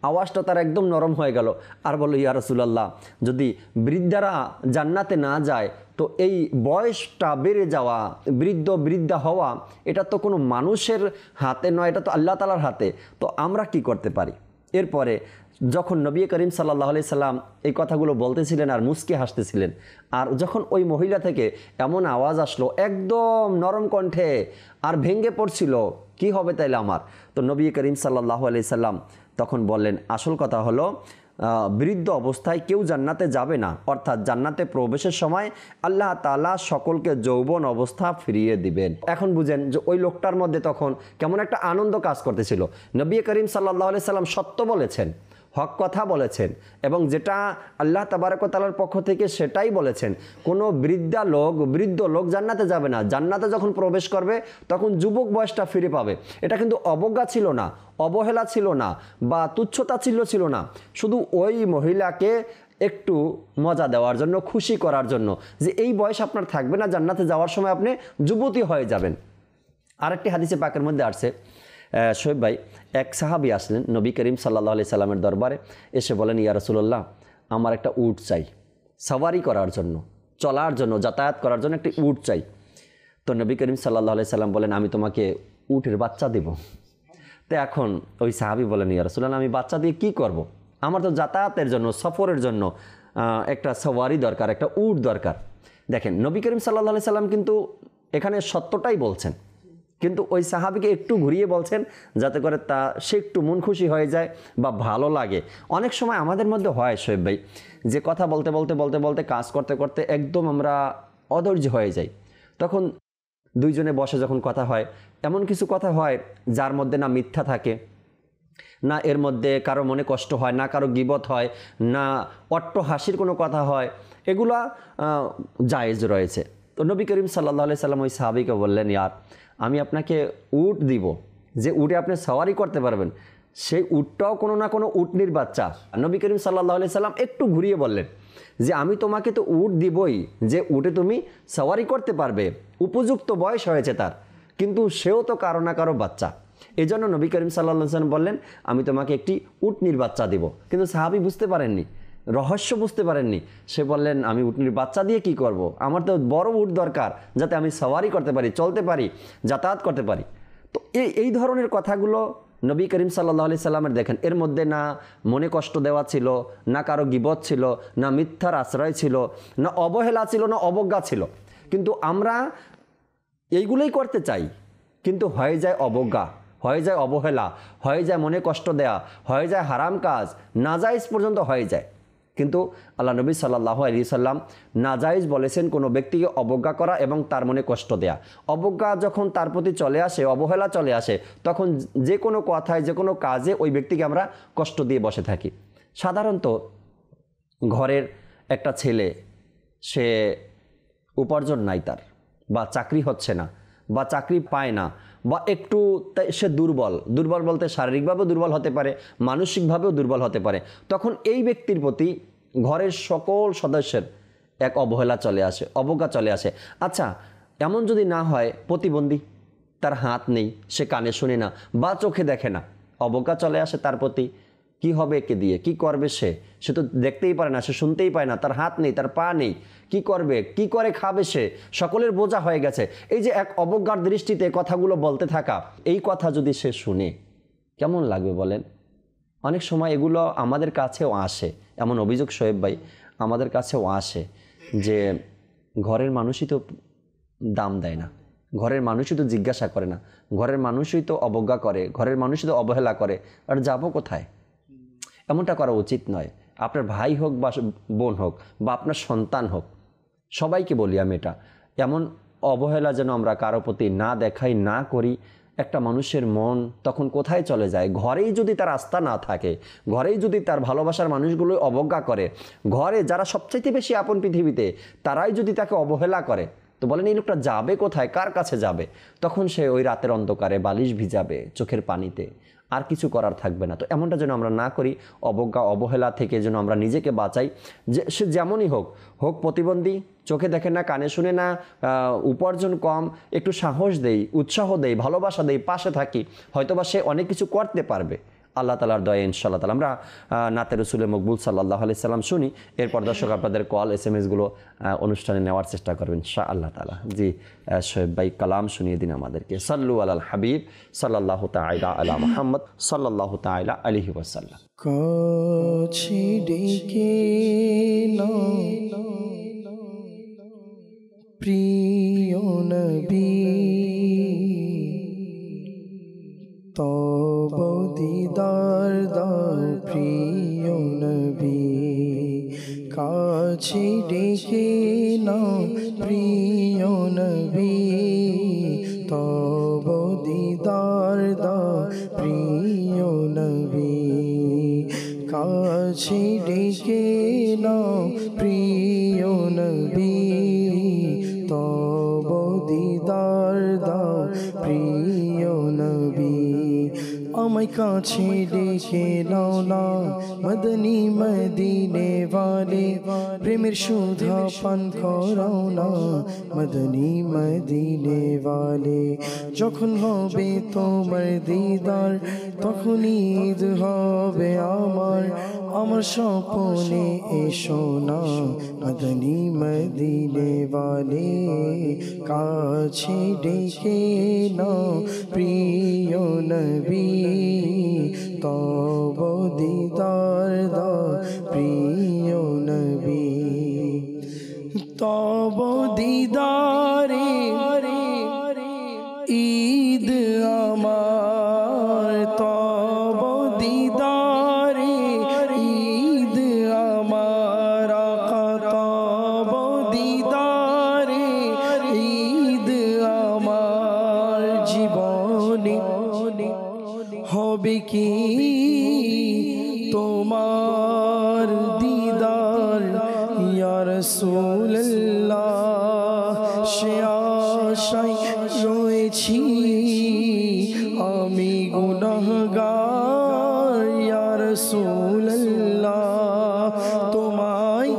আওয়াজটা তার একদম নরম হয়ে গেল, আর বলল, ইয়া রাসূলুল্লাহ, যদি বৃদ্ধারা জান্নাতে না যায় তো এই বয়সটা বেড়ে যাওয়া, বৃদ্ধা হওয়া, এটা তো কোনো মানুষের হাতে নয়, এটা তো আল্লাহ তাআলার হাতে, তো আমরা কি করতে পারি? এরপরে যখন নবী করিম সাল্লাল্লাহু আলাইহি সাল্লাম এই কথাগুলো বলতেছিলেন আর মুস্কি হাসতেছিলেন, আর যখন ওই মহিলা থেকে এমন আওয়াজ আসলো একদম নরম কণ্ঠে আর ভেঙে পড়ছিল, কি হবে তাইলে আমার? তো নবী করিম সাল্লাল্লাহু আলাইহি সাল্লাম তখন বললেন, আসল কথা হলো বৃদ্ধ অবস্থায় কেউ জান্নাতে যাবে না, অর্থাৎ জান্নাতে প্রবেশের সময় আল্লাহ তাআলা সকলকে যৌবন অবস্থা ফিরিয়ে দিবেন। এখন বুঝেন যে ওই লোকটার মধ্যে তখন কেমন একটা আনন্দ কাজ করতেছিল। নবী করিম সাল্লাল্লাহু আলাইহি সাল্লাম সত্য বলেছেন, হক কথা বলেছেন, এবং যেটা আল্লাহ তাবারক ওয়া তাআলার পক্ষ থেকে সেটাই বলেছেন। কোনো বৃদ্ধ লোক জান্নাতে যাবে না, জান্নাতে যখন প্রবেশ করবে তখন যুবক বয়সটা ফিরে পাবে। এটা কিন্তু অবজ্ঞা ছিল না, অবহেলা ছিল না, বা তুচ্ছতাচ্ছিল্য ছিল না, শুধু ওই মহিলাকে একটু মজা দেওয়ার জন্য, খুশি করার জন্য, যে এই বয়স আপনার থাকবে না, জান্নাতে যাওয়ার সময় আপনি যুবতী হয়ে যাবেন। আরেকটি হাদিসে পাকের মধ্যে আসছে, শোয়েব ভাই, এক সাহাবী আসলেন নবী করিম সাল্লাল্লাহু আলাইহি সাল্লামের দরবারে, এসে বলেন, ইয়া রাসূলুল্লাহ, আমার একটা উট চাই, সওয়ারি করার জন্য, চলার জন্য, যাতায়াত করার জন্য একটি উট চাই। তো নবী করিম সাল্লাল্লাহু আলাইহি সাল্লাম বলেন, আমি তোমাকে উটের বাচ্চা দেব। তো এখন ওই সাহাবী বলেন, ইয়া রাসূলুল্লাহ, আমি বাচ্চা দিয়ে কি করব? আমার তো যাতায়াতের জন্য, সফরের জন্য একটা সওয়ারি দরকার, একটা উট দরকার। দেখেন, নবী করিম সাল্লাল্লাহু আলাইহি সাল্লাম কিন্তু এখানে সত্যটাই বলছেন, কিন্তু ওই সাহাবীকে একটু ঘুরিয়ে বলছেন যাতে করে সে একটু মন খুশি হয়ে যায় বা ভালো লাগে। অনেক সময় আমাদের মধ্যে হয় শোয়েব ভাই, যে কথা বলতে বলতে কাজ করতে করতে একদম আমরা অধৈর্য হয়ে যাই, তখন দুইজনে বসে যখন কথা হয়, এমন কিছু কথা হয় যার মধ্যে না মিথ্যা থাকে, না এর মধ্যে কারো মনে কষ্ট হয়, না কারো গীবত হয়, না অট্ট হাসির কোনো কথা হয়, এগুলা জায়েজ রয়েছে। তো নবী করিম সাল্লাল্লাহু আলাইহি সাল্লাম ওই সাহাবীকে বললেন, ইয়ার আমি আপনাকে উট দিব, যে উটে আপনি সওয়ারি করতে পারবেন, সেই উটটাও কোনো না কোনো উটনির বাচ্চা। নবী করিম সাল্লাল্লাহু আলাইহি সাল্লাম একটু ঘুরিয়ে বললেন যে আমি তোমাকে তো উট দিবই, যে উটে তুমি সওয়ারি করতে পারবে, উপযুক্ত বয়স হয়েছে তার, কিন্তু সেও তো কারো না কারো বাচ্চা। এই জন্য নবী করিম সাল্লাল্লাহু আলাইহি সাল্লাম বললেন আমি তোমাকে একটি উটনির বাচ্চা দিব। কিন্তু সাহাবী বুঝতে পারেননি, রহস্য বুঝতে পারেননি। সে বললেন আমি উটনির বাচ্চা দিয়ে কি করব, আমার তো বড় উট দরকার যাতে আমি সওয়ারি করতে পারি, চলতে পারি, যাতায়াত করতে পারি। তো এই ধরনের কথাগুলো নবী করিম সাল্লাল্লাহু আলাইহি সাল্লামের দেখেন, এর মধ্যে না মনে কষ্ট দেওয়া ছিল, না কারো গীবত ছিল, না মিথ্যার আশ্রয় ছিল, না অবহেলা ছিল, না অবজ্ঞা ছিল। কিন্তু আমরা এইগুলোই করতে চাই, কিন্তু হয়ে যায় অবজ্ঞা, হয়ে যায় অবহেলা, হয়ে যায় মনে কষ্ট দেয়া, হয়ে যায় হারাম কাজ, নাজায়েজ পর্যন্ত হয়ে যায়। কিন্তু আল্লাহ নবী সাল্লাল্লাহু আলাইহি সাল্লাম নাজায়েজ বলেছেন কোনো ব্যক্তিকে অবজ্ঞা করা এবং তার মনে কষ্ট দেয়া। অবজ্ঞা যখন তার প্রতি চলে আসে, অবহেলা চলে আসে, তখন যে কোনো কথায়, যে কোনো কাজে ওই ব্যক্তিকে আমরা কষ্ট দিয়ে বসে থাকি। সাধারণত ঘরের একটা ছেলে, সে উপার্জন নাই তার, বা চাকরি হচ্ছে না, বা চাকরি পায় না, বা একটু সে দুর্বল বলতে শারীরিকভাবেও দুর্বল হতে পারে, মানসিকভাবেও দুর্বল হতে পারে। তখন এই ব্যক্তির প্রতি ঘরের সকল সদস্যের এক অবহেলা চলে আসে, অবজ্ঞা চলে আসে। আচ্ছা, এমন যদি না হয় প্রতিবন্ধী, তার হাত নেই, সে কানে শুনে না বা চোখে দেখে না, অবজ্ঞা চলে আসে তার প্রতি, কি হবে একে দিয়ে, কি করবে সে তো দেখতেই পারে না, সে শুনতেই পায় না, তার হাত নেই, তার পা নেই, কি করবে, কি করে খাবে, সে সকলের বোঝা হয়ে গেছে। এই যে এক অবজ্ঞার দৃষ্টিতে কথাগুলো বলতে থাকা, এই কথা যদি সে শুনে কেমন লাগবে বলেন? অনেক সময় এগুলো আমাদের কাছেও আসে, এমন অভিযোগ শোয়েব ভাই আমাদের কাছেও আসে যে ঘরের মানুষই তো দাম দেয় না, ঘরের মানুষই তো জিজ্ঞাসা করে না, ঘরের মানুষই তো অবজ্ঞা করে, ঘরের মানুষই তো অবহেলা করে, আর যাবো কোথায়? এমনটা করা উচিত নয়। আপনার ভাই হোক বা বোন হোক বা আপনার সন্তান হোক, সবাইকে বলি আমি এটা, এমন অবহেলা যেন আমরা কারো প্রতি না দেখাই, না করি। একটা মানুষের মন তখন কোথায় চলে যায়? ঘরেই যদি তার আস্থা না থাকে, ঘরেই যদি তার ভালোবাসার মানুষগুলো অবজ্ঞা করে, ঘরে যারা সবচাইতে বেশি আপন পৃথিবীতে তারাই যদি তাকে অবহেলা করে, তো বলেন এই লোকটা যাবে কোথায়, কার কাছে যাবে? তখন সে ওই রাতের অন্ধকারে বালিশ ভিজাবে চোখের পানিতে, আর কিছু করার থাকবে না। তো এমনটা যেন আমরা না করি, অবজ্ঞা অবহেলা থেকে যেন আমরা নিজেকে বাঁচাই। যে সে যেমনই হোক, প্রতিবন্ধী, চোখে দেখে না, কানে শুনে না, উপার্জন কম, একটু সাহস দেই, উৎসাহ দেই, ভালোবাসা দেই, পাশে থাকি, হয়তোবা সে অনেক কিছু করতে পারবে আল্লাহ তালার দয়া ইনশাআল্লাহ তাআলা। আমরা নাতে রসুলের মকবুল সাল্লাল্লাহু আলাইহি সাল্লাম শুনি, এরপর দর্শক আপনাদের কল SMS-গুলো অনুষ্ঠানে নেওয়ার চেষ্টা করবেন ইনশাআল্লাহ তাআলা। জি শোয়েব ভাই, কালাম শুনিয়ে দিন আমাদেরকে। সাল্লু আলাল হাবিব সাল্লাল্লাহু তাআলা আলা মুহাম্মদ সাল্লাল্লাহু তাআলা আলাইহি ওয়াসাল্লাম। কাছে ডেকে নাও প্রিয় নবী, তব দিদার দাও প্রিয় নবী, কাছে ডেকে নাও প্রিয় নবী, তব দিদার দাও প্রিয় নবী, কাছে ডেকে নাও প্রিয় নবী, তব দিদার দাও প্রিয় নবী। আমায় কাছে ডেকে নাও না মদনী মদিনে ওয়ালে, প্রেমের সুধা পান করাও না মদনী মদিনে ওয়ালে। যখন হবে তোমার দিদার তখন ঈদ হবে আমার, আমার স্বপনে এসো না মদনী মদিনে ওয়ালে, কাছে ডেকে নাও প্রিয় নবী, তব দিদার দাও প্রিয় নবী, তব দিদারে ঈদ আমার, তব দিদারে ঈদ আমার, আকা তব দিদারে ঈদ আমার। হবে কি তোমার দিদার ইয়া রাসূলুল্লাহ সে আশায় রয়েছি আমি গুনাহগার ইয়া রাসূলুল্লাহ তোমায়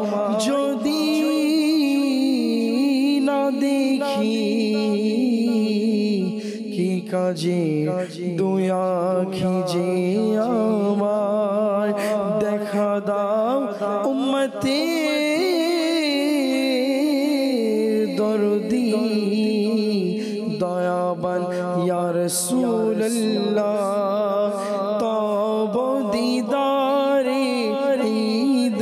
যদি না দেখি কি কাজে দুই আঁখি যে আমার দেখা দাও উম্মতের দরদি দয়াবান ইয়া রাসূলুল্লাহ তব দিদারে ঈদ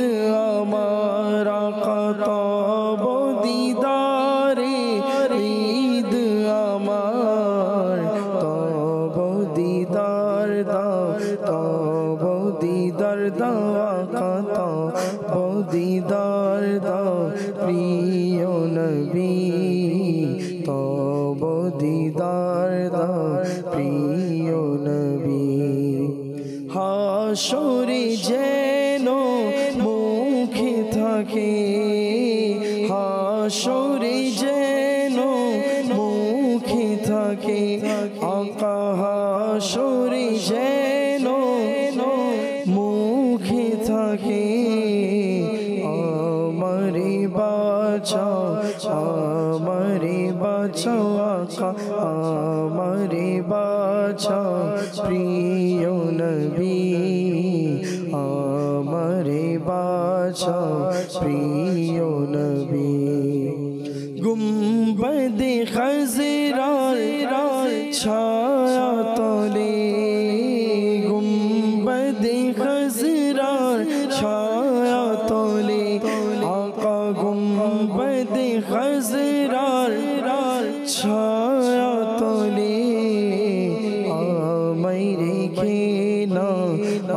আমার আকা তব দিদারে ঈদ আমার তব দিদার দাও তব দিদার দাও আকা তব দিদার দাও প্রিয় নবী তব দিদার দাও প্রিয় নবী হাসরে যেন মুখে থাকে হাসরে যেন মুখে থাকে আকা হাসরে যেন মুখে থাকে আমারে বাঁচাও আমারে বাঁচাও আকা আমারে বাঁচাও প্রিয় নবী আমারে বাঁচাও প্রিয় নবী গুম্বদে খজরার ছায়া তলে গুম্বদে খজরার ছায়া তলে আকা গুম্বদে খজরার ছায়া তলে আমায় রেখে নাও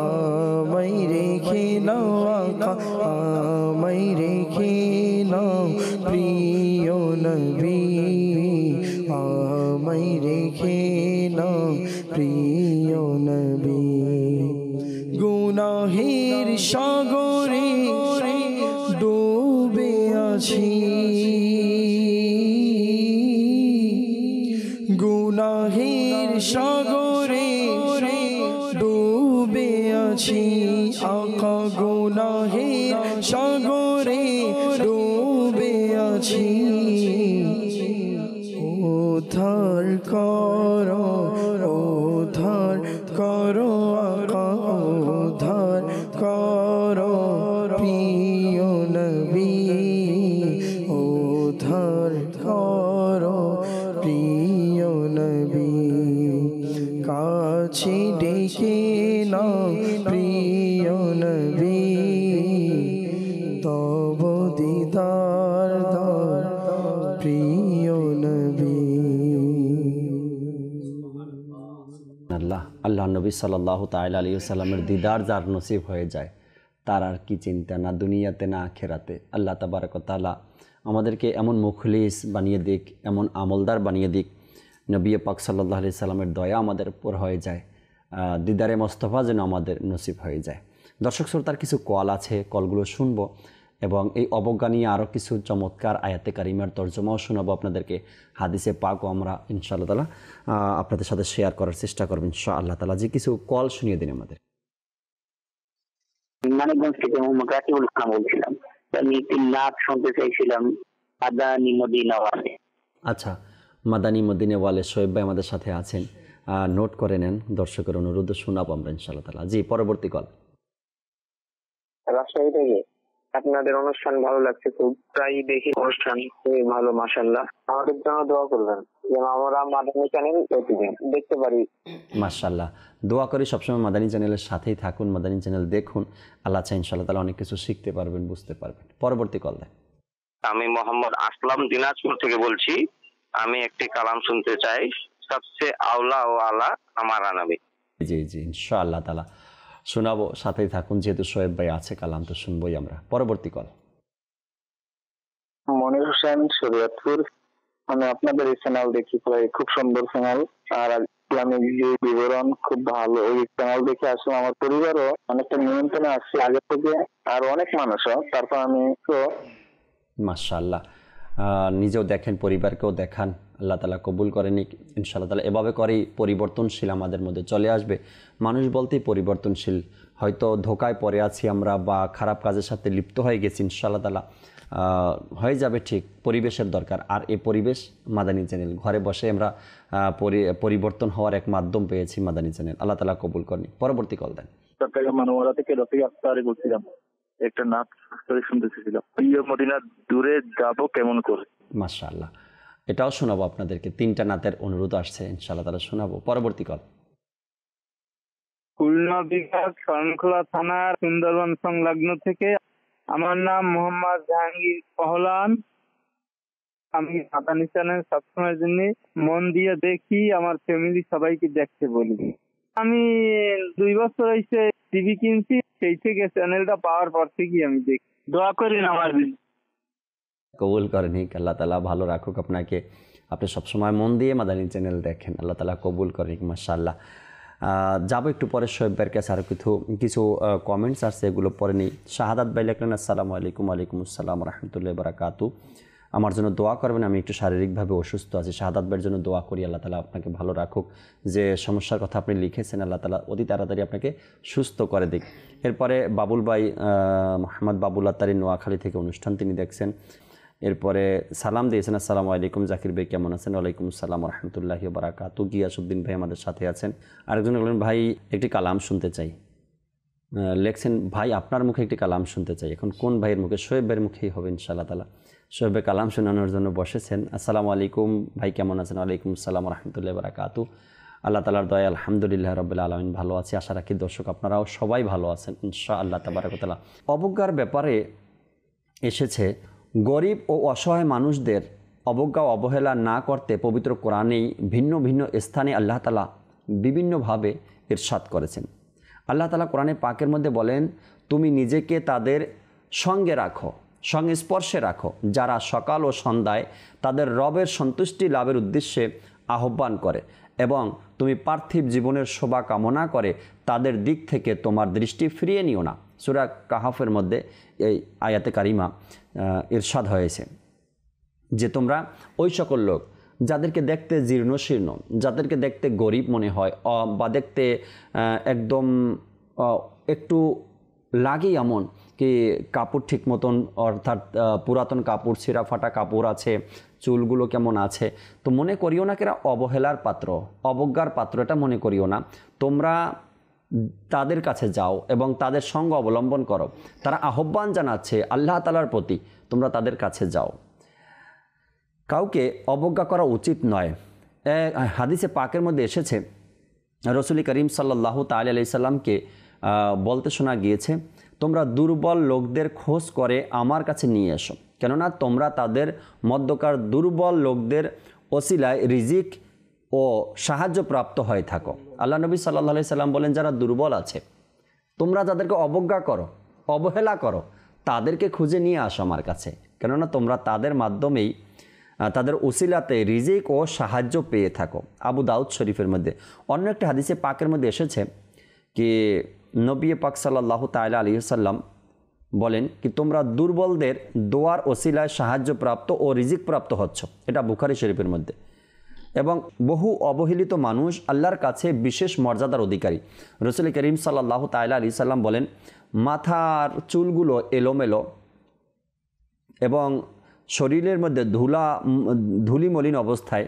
আমায় রেখে নাও আকা আমায় রেখে নাও প্রিয় নবী আমায় রেখে নাও প্রিয় নবী গুনাহের সাগরে ডুবে আছি গুনাহের সাগরে ডুবে আছি আকা গুনাহের সাগরে ডুবে আছি উদ্ধার করো উদ্ধার করো আকা উদ্ধার করো প্রিয় নবী উদ্ধার করো প্রিয় নবী কাছে ডেকে নাও প্রিয় নবী তব দিদার দাও প্রিয় নবী আল্লাহ নবী সাল্লাল্লাহু তাআলা আলাইহি ওয়াসাল্লামের দিদার যার নসিব হয়ে যায় তার আর কি চিন্তা, না দুনিয়াতে না আখিরাতে। আল্লাহ তাবারক ওয়া তাআলা আমাদেরকে এমন মুখলিস বানিয়ে দিক, এমন আমলদার বানিয়ে দিক, নবী পাক সাল্লাল্লাহু আলাইহি সাল্লামের দয়া আমাদের উপর হয়ে যায়, দিদারে মোস্তফা যেন আমাদের নসিব হয়ে যায়। দর্শক শ্রোতার কিছু কল আছে, কলগুলো শুনবো এবং এই অবজ্ঞা নিয়ে আরও কিছু চমৎকার আয়াতে কারিমার তর্জমাও শোনাবো আপনাদেরকে। হাদিসে পাকও আমরা ইনশাআল্লাহ তাআলা আপনাদের সাথে শেয়ার করার চেষ্টা করবেন ইনশাআল্লাহ তাআলা। যে কিছু কল শুনিয়ে দিন আমাদের। মানিকগঞ্জ থেকে মোহাম্মদ রাকিবুল ইসলাম বলছিলাম। আমি 3 লাখ শুনতে চাইছিলাম মাদানী মদিনা ওয়ালে। আচ্ছা, মাদানী মদিনা ওয়ালে শোয়েব ভাই আমাদের সাথে আছেন, নোট করে নেন, দর্শকের অনুরোধ শোনাবো আমরা ইনশাআল্লাহ তাআলা। জি, পরবর্তী কল। রাজশাহী থেকে। আপনাদের অনুষ্ঠান ভালো লাগছে, খুব প্রায় দেখি অনুষ্ঠান, খুবই ভালো মাশাআল্লাহ। আমাদের জন্য দোয়া করবেন যেন আমরা মাদানী চ্যানেল প্রতিদিন দেখতে পারি। মাশাআল্লাহ, দোয়া করি সবসময় মাদানী চ্যানেলের সাথেই থাকুন, মাদানী চ্যানেল দেখুন, আল্লাহ চাই ইনশাআল্লাহ তাআলা অনেক কিছু শিখতে পারবেন, বুঝতে পারবেন। পরবর্তী কল দেন। আমি মোহাম্মদ আসলাম দিনাজপুর থেকে বলছি। আমি একটি কালাম শুনতে চাই, সবচেয়ে আওলা ও আলা আমারা নবী। জি জি, ইনশাআল্লাহ তাআলা শোনাবো, সাথেই থাকুন, যেহেতু শোয়েব ভাই আছে কালাম তো শুনবোই আমরা। পরবর্তী কল। মনির হোসেন, শরীয়তপুর। আমি আপনাদের এই চ্যানেল দেখি, খুব সুন্দর চ্যানেল। আর ইসলামিক যে বিবরণ খুব ভালো, ওই চ্যানেল দেখে আসলে আমার পরিবারও অনেকটা নিয়ন্ত্রণে আসছে আগে থেকে, আর অনেক মানুষও। তারপর আমি তো মাশাআল্লাহ, নিজেও দেখেন, পরিবারকেও দেখান, আল্লাহ তালা কবুল করেন ইনশাআল্লাহ তালা। এভাবে করেই পরিবর্তনশীল আমাদের মধ্যে চলে আসবে। মানুষ বলতেই পরিবর্তনশীল। হয়তো ধোকায় পড়ে আছি আমরা বা খারাপ কাজের সাথে লিপ্ত হয়ে গেছি, ইনশাআল্লাহ তালা হয়ে যাবে ঠিক। পরিবেশের দরকার, আর এই পরিবেশ মাদানী চ্যানেল। ঘরে বসে আমরা পরিবর্তন হওয়ার এক মাধ্যম পেয়েছি মাদানী চ্যানেল। আল্লাহ তালা কবুল করেন। পরবর্তী কল দেন। চট্টগ্রাম মানবরা থেকে রফিক আফতারি বলছিলাম। একটা নাচ শুনতে চেয়েছিলাম, প্রিয় মদিনা দূরে যাব কেমন করে। মাশাআল্লাহ, এটাও শোনাবো আপনাদেরকে। 3টা নাতের অনুরোধ আসছে, ইনশাআল্লাহ তালা শোনাবো। পরবর্তী কল। খুলনা বিভাগ শরণখোলা থানার সুন্দরবন সংলগ্ন থেকে। আমার নাম মোহাম্মদ জাহাঙ্গীর পহলান। আমি মাদানী চ্যানেল সবসময়ের জন্য মন দিয়ে দেখি, আমার ফ্যামিলি সবাইকে দেখতে বলি। আমি 2 বছর হয়েছে টিভি কিনছি, সেই থেকে চ্যানেলটা পাওয়ার পর থেকেই আমি দেখি। দোয়া করেন আমার জন্য। কবুল করেন, আল্লাহ তালা ভালো রাখুক আপনাকে। আপনি সবসময় মন দিয়ে মাদানী চ্যানেল দেখেন, আল্লাহ তালা কবুল করেন মাশাআল্লাহ। যাবো একটু পরে শোয়েব ভাইয়ের কাছে। আরও কিছু কমেন্টস আসছে, এগুলো পরে নেই। শাহাদাত ভাই লেখলেন, আসসালামু আলাইকুম। ওয়ালাইকুম আসসালাম রহমতুল্লাহ বারাকাতু। আমার জন্য দোয়া করবেন, আমি একটু শারীরিকভাবে অসুস্থ আছি। শাহাদাত ভাইয়ের জন্য দোয়া করি, আল্লাহ তালা আপনাকে ভালো রাখুক। যে সমস্যার কথা আপনি লিখেছেন, আল্লাহ তালা অতি তাড়াতাড়ি আপনাকে সুস্থ করে দিক। এরপরে বাবুল ভাই, মোহাম্মদ বাবুল আত্তারি, নোয়াখালী থেকে অনুষ্ঠান তিনি দেখছেন। এরপরে সালাম দিয়েছেন, আসসালামু আলাইকুম জাকির ভাই, কেমন আছেন? ওয়ালাইকুম আসসালাম রহমতুল্লাহি বারাকাতু। গিয়াসউদ্দিন ভাই আমাদের সাথে আছেন। আরেকজন বললেন, ভাই একটি কালাম শুনতে চাই। লেখছেন, ভাই আপনার মুখে একটি কালাম শুনতে চাই। এখন কোন ভাইয়ের মুখে? শোয়েব ভাইয়ের মুখেই হবে ইনশাআল্লাহ তালা। শোয়েব ভাই কালাম শোনানোর জন্য বসেছেন। আসসালামু আলাইকুম ভাই, কেমন আছেন? ওয়ালাইকুম আসসালাম রহমতুল্লাহি বারাকাতু। আল্লাহ তালার দয়া আলহামদুলিল্লাহ রাব্বিল আলামিন ভালো আছি। আশা রাখি দর্শক আপনারাও সবাই ভালো আছেন ইনশাআল্লাহ তাবারাক ওয়া তাআলা। অবজ্ঞার ব্যাপারে এসেছে, গরিব ও অসহায় মানুষদের অবজ্ঞা অবহেলা না করতে পবিত্র কোরআনেই ভিন্ন ভিন্ন স্থানে আল্লাহ তাআলা বিভিন্নভাবে ইরশাদ করেছেন। আল্লাহ তাআলা কোরআনে পাকের মধ্যে বলেন, তুমি নিজেকে তাদের সঙ্গে রাখো, সংস্পর্শে রাখো, যারা সকাল ও সন্ধ্যায় তাদের রবের সন্তুষ্টি লাভের উদ্দেশ্যে আহ্বান করে এবং তুমি পার্থিব জীবনের শোভা কামনা করে তাদের দিক থেকে তোমার দৃষ্টি ফিরিয়ে নিও না। সূরা কাহাফের মধ্যে এই আয়াতে কারিমা ইরশাদ হয়েছে যে তোমরা ওই সকল লোক যাদেরকে দেখতে জীর্ণ শীর্ণ, যাদেরকে দেখতে গরিব মনে হয় বা দেখতে একদম একটু লাগে এমন কি কাপড় ঠিক মতন, অর্থাৎ পুরাতন কাপড়, ছিঁড়া ফাটা কাপড় আছে, চুলগুলো কেমন আছে, তো মনে করিও না কেরা অবহেলার পাত্র, অবজ্ঞার পাত্র, এটা মনে করিও না। তোমরা তাদের কাছে যাও এবং তাদের সঙ্গ অবলম্বন করো। তারা আহ্বান জানাচ্ছে আল্লাহ তাআলার প্রতি, তোমরা তাদের কাছে যাও। কাউকে অবজ্ঞা করা উচিত নয়। হাদিসে পাকের মধ্যে এসেছে, রাসূল করিম সাল্লাল্লাহু তাআলা আলাইহি সাল্লামকে বলতে শোনা গিয়েছে, তোমরা দুর্বল লোকদের খোঁজ করে আমার কাছে নিয়ে এসো, কেননা তোমরা তাদের মধ্যকার দুর্বল লোকদের ওসিলায় রিজিক ও সাহায্য প্রাপ্ত হয়ে থাকো। আল্লাহ নবী সাল্লাল্লাহু আলাইহি সাল্লাম বলেন, যারা দুর্বল আছে, তোমরা যাদেরকে অবজ্ঞা করো, অবহেলা করো, তাদেরকে খুঁজে নিয়ে আসো আমার কাছে, কেননা তোমরা তাদের মাধ্যমেই, তাদের ওসিলাতে রিজিক ও সাহায্য পেয়ে থাকো। আবু দাউদ শরীফের মধ্যে অন্য একটি হাদিসে পাকের মধ্যে এসেছে কি নবী পাক সাল্লাল্লাহু তাআলা আলাইহি সাল্লাম বলেন কি তোমরা দুর্বলদের দোয়ার ওসিলায় সাহায্য প্রাপ্ত ও রিজিক প্রাপ্ত হচ্ছ। এটা বুখারী শরীফের মধ্যে। এবং বহু অবহেলিত মানুষ আল্লাহর কাছে বিশেষ মর্যাদার অধিকারী। রাসূল করিম সাল্লাল্লাহু তাআলা আলাইহি সাল্লাম বলেন, মাথার চুলগুলো এলোমেলো এবং শরীরের মধ্যে ধুলি মলিন অবস্থায়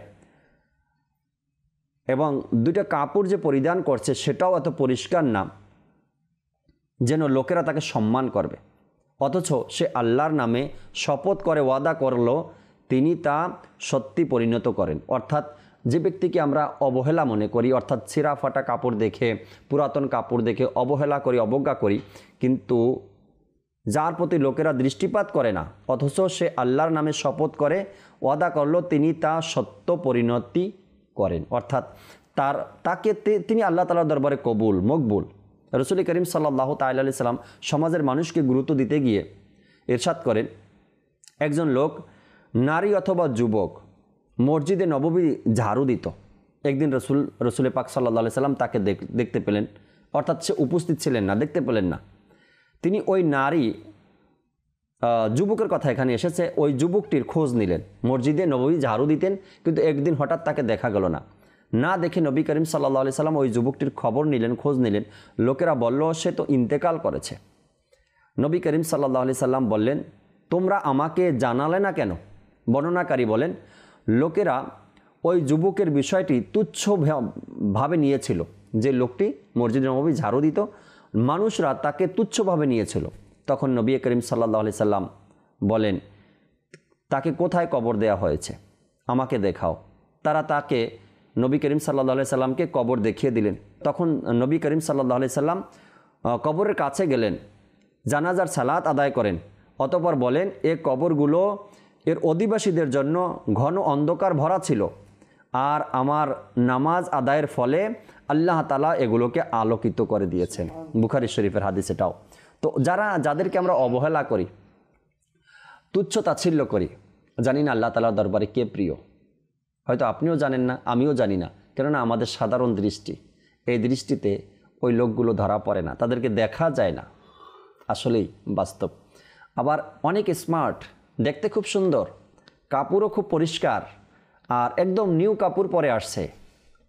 এবং দুইটা কাপড় যে পরিধান করছে সেটাও এত পরিষ্কার না যেন লোকেরা তাকে সম্মান করবে, অথচ সে আল্লাহর নামে শপথ করে ওয়াদা করলো তিনি তা সত্যি পরিণত করেন। অর্থাৎ যে ব্যক্তিকে আমরা অবহেলা মনে করি, অর্থাৎ ছিঁড়া ফাটা কাপড় দেখে, পুরাতন কাপড় দেখে অবহেলা করি, অবজ্ঞা করি, কিন্তু যার প্রতি লোকেরা দৃষ্টিপাত করে না, অথচ সে আল্লাহর নামে শপথ করে ওয়াদা করলো তিনি তা সত্য পরিণতি করেন, অর্থাৎ তাকে তিনি আল্লাহ তাআলার দরবারে কবুল, মকবুল। রাসূল করিম সাল্লাল্লাহু তাআলা আলাইহি সাল্লাম সমাজের মানুষকে গুরুত্ব দিতে গিয়ে ইরশাদ করেন, একজন লোক, নারী অথবা যুবক, মসজিদে নববী ঝাড়ু দিত একদিন রসুল পাক সাল্লাল্লাহু আলাইহি সাল্লাম তাকে দেখতে পেলেন, অর্থাৎ সে উপস্থিত ছিলেন না, দেখতে পেলেন না। তিনি ওই নারী যুবকের কথা এখানে এসেছে, ওই যুবকটির খোঁজ নিলেন। মসজিদে নববী ঝাড়ু দিতেন, কিন্তু একদিন হঠাৎ তাকে দেখা গেল না। না দেখে নবী করিম সাল্লাল্লাহু আলাইহি সাল্লাম ওই যুবকটির খবর নিলেন, খোঁজ নিলেন। লোকেরা বলল সে তো ইন্তেকাল করেছে। নবী করিম সাল্লাল্লাহু আলাইহি সাল্লাম বললেন, তোমরা আমাকে জানালে না কেন? বর্ণনাকারী বলেন, লোকেরা ওই যুবকের বিষয়টি তুচ্ছ ভাবে নিয়েছিল। যে লোকটি মসজিদে নববী ঝাড়ু দিত, মানুষরা তাকে তুচ্ছভাবে নিয়েছিল। তখন নবী করিম সাল্লাল্লাহু আলাইহি সাল্লাম বলেন, তাকে কোথায় কবর দেয়া হয়েছে, আমাকে দেখাও। তারা তাকে নবী করিম সাল্লাল্লাহু আলাইহি সাল্লামকে কবর দেখিয়ে দিলেন। তখন নবী করিম সাল্লাল্লাহু আলাইহি সাল্লাম কবরের কাছে গেলেন, জানাজার সালাত আদায় করেন। অতঃপর বলেন, এ কবরগুলো এর অধিবাসীদের জন্য ঘন অন্ধকার ভরা ছিল, আর আমার নামাজ আদায়ের ফলে আল্লাহ তাআলা এগুলোকে আলোকিত করে দিয়েছেন। বুখারী শরীফের হাদিস এটাও। তো যাদেরকে আমরা অবহেলা করি, তুচ্ছ তাচ্ছিল্য করি, জানি না আল্লাহ তাআলার দরবারে কে প্রিয়। হয়তো আপনিও জানেন না, আমিও জানি না, কেননা আমাদের সাধারণ দৃষ্টি, এই দৃষ্টিতে ওই লোকগুলো ধরা পড়ে না, তাদেরকে দেখা যায় না। আসলেই বাস্তব। আবার অনেক স্মার্ট, দেখতে খুব সুন্দর, কাপড়ও খুব পরিষ্কার, আর একদম নিউ কাপড় পরে আসছে।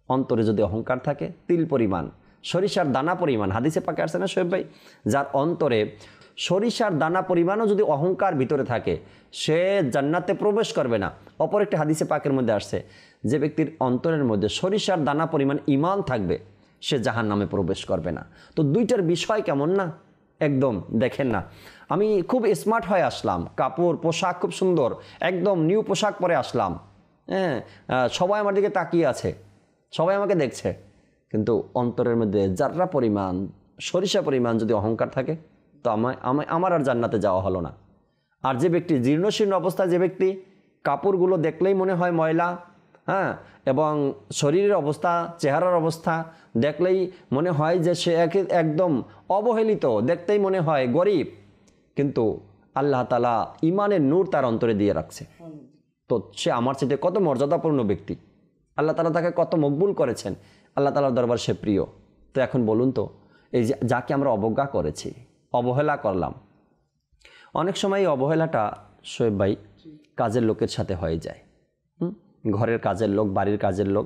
অন্তরে যদি অহংকার থাকে, তিল পরিমাণ, সরিষার দানা পরিমাণ, হাদিসে পাকে আসছে না শোয়েব ভাই, যার অন্তরে সরিষার দানা পরিমাণও যদি অহংকার ভিতরে থাকে, সে জান্নাতে প্রবেশ করবে না। অপর একটি হাদিসে পাকের মধ্যে আসছে, যে ব্যক্তির অন্তরের মধ্যে সরিষার দানা পরিমাণ ঈমান থাকবে, সে জাহান্নামে প্রবেশ করবে না। তো দুইটার বিষয় কেমন না, একদম দেখেন না। আমি খুব স্মার্ট হয়ে আসলাম, কাপড় পোশাক খুব সুন্দর, একদম নিউ পোশাক পরে আসলাম, হ্যাঁ, সবাই আমার দিকে তাকিয়ে আছে, সবাই আমাকে দেখছে, কিন্তু অন্তরের মধ্যে যার্রা পরিমাণ, সরিষা পরিমাণ যদি অহংকার থাকে, তো আমার আর জান্নাতে যাওয়া হলো না। আর যে ব্যক্তি জীর্ণশীর্ণ অবস্থায়, যে ব্যক্তি কাপড়গুলো দেখলেই মনে হয় ময়লা, হ্যাঁ, এবং শরীরের অবস্থা, চেহারার অবস্থা দেখলেই মনে হয় যে সে একদম অবহেলিত, দেখতেই মনে হয় গরিব, কিন্তু আল্লাহ তাআলা ইমানের নূর তার অন্তরে দিয়ে রাখছে, তো সে আমার চেয়ে কত মর্যাদাপূর্ণ ব্যক্তি, আল্লাহ তাআলা তাকে কত মকবুল করেছেন, আল্লাহ তাআলার দরবার সে প্রিয়। তো এখন বলুন তো, এই যাকে আমরা অবজ্ঞা করেছি, অবহেলা করলাম, অনেক সময় এই অবহেলাটা শোয়েব ভাই কাজের লোকের সাথে হয়ে যায়। ঘরের কাজের লোক, বাড়ির কাজের লোক,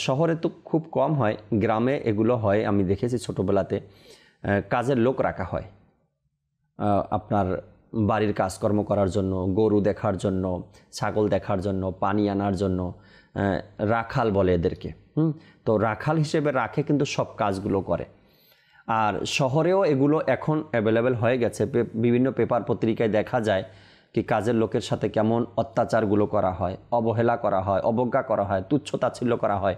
শহরে তো খুব কম হয়, গ্রামে এগুলো হয়। আমি দেখেছি ছোটোবেলাতে কাজের লোক রাখা হয় আপনার বাড়ির কাজকর্ম করার জন্য, গরু দেখার জন্য, ছাগল দেখার জন্য, পানি আনার জন্য, রাখাল বলে এদেরকে। তো রাখাল হিসেবে রাখে, কিন্তু সব কাজগুলো করে। আর শহরেও এগুলো এখন অ্যাভেলেবেল হয়ে গেছে, বিভিন্ন পেপার পত্রিকায় দেখা যায় কি কাজের লোকের সাথে কেমন অত্যাচারগুলো করা হয়, অবহেলা করা হয়, অবজ্ঞা করা হয়, তুচ্ছ তাচ্ছিল্য করা হয়।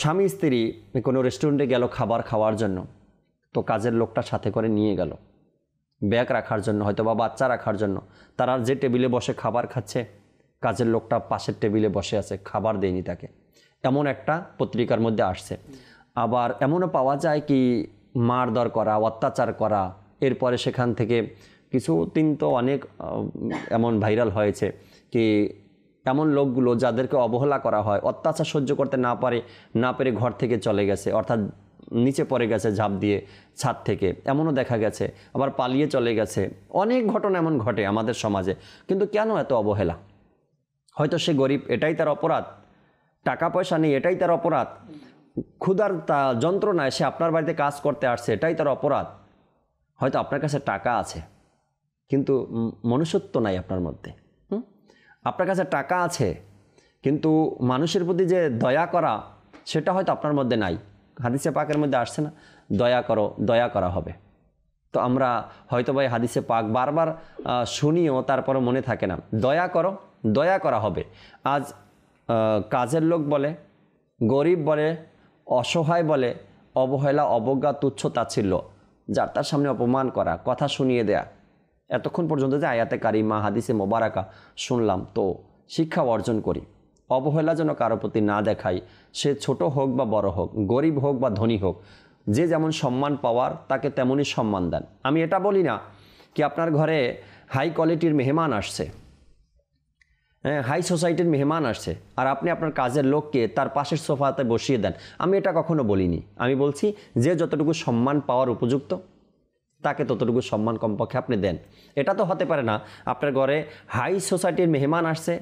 স্বামী স্ত্রী কোনো রেস্টুরেন্টে গেল খাবার খাওয়ার জন্য, তো কাজের লোকটা সাথে করে নিয়ে গেল ব্যাগ রাখার জন্য, হয়তো বা বাচ্চা রাখার জন্য। তারা যে টেবিলে বসে খাবার খাচ্ছে, কাজের লোকটা পাশের টেবিলে বসে আছে, খাবার দেয়নি তাকে, এমন একটা পত্রিকার মধ্যে আসছে। আবার এমনও পাওয়া যায় কি মারধর করা, অত্যাচার করা, এরপরে সেখান থেকে কিছুদিন তো অনেক এমন ভাইরাল হয়েছে কি এমন লোকগুলো যাদেরকে অবহেলা করা হয়, অত্যাচার সহ্য করতে না পেরে ঘর থেকে চলে গেছে, অর্থাৎ নিচে পড়ে গেছে ঝাঁপ দিয়ে ছাদ থেকে, এমনও দেখা গেছে। আবার পালিয়ে চলে গেছে, অনেক ঘটনা এমন ঘটে আমাদের সমাজে। কিন্তু কেন এত অবহেলা? হয়তো সে গরিব, এটাই তার অপরাধ, টাকা পয়সা নেই, এটাই তার অপরাধ, ক্ষুধার যন্ত্রণায় সে আপনার বাড়িতে কাজ করতে আসছে, এটাই তার অপরাধ। হয়তো আপনার কাছে টাকা আছে, কিন্তু মনুষ্যত্ব নাই আপনার মধ্যে। আপনার কাছে টাকা আছে, কিন্তু মানুষের প্রতি যে দয়া করা, সেটা হয়তো আপনার মধ্যে নাই। হাদিসে পাকের মধ্যে আসছে না, দয়া করো, দয়া করা হবে। তো আমরা হয়তো ভাই হাদিসে পাক বারবার শুনিও, তারপরে মনে থাকে না। দয়া করো, দয়া করা হবে। আজ কাজের লোক বলে, গরিব বলে, অসহায় বলে, অবহেলা, অবজ্ঞা, তুচ্ছ তাচ্ছিল্য, যার তার সামনে অপমান করা, কথা শুনিয়ে দেয়া। এতক্ষণ পর্যন্ত যে আয়াতে কারিমা, হাদিসে মোবারকা শুনলাম, তো শিক্ষা অর্জন করি। অবহেলা যেন কারো প্রতি না দেখাই, সে ছোট হোক বা বড় হোক, গরিব হোক বা ধনী হোক, যে যেমন সম্মান পাওয়ার তাকে তেমনই সম্মান দেন। আমি এটা বলি না কি আপনার ঘরে হাই কোয়ালিটির মেহমান আসছে, হ্যাঁ, হাই সোসাইটির মেহমান আসছে আর আপনি আপনার কাজের লোককে তার পাশের সোফাতে বসিয়ে দেন, আমি এটা কখনো বলিনি। আমি বলছি যে যতটুকু সম্মান পাওয়ার উপযুক্ত তাকে ততটুকু সম্মান কমপক্ষে আপনি দেন। এটা তো হতে পারে না আপনার ঘরে হাই সোসাইটির মেহমান আসছে,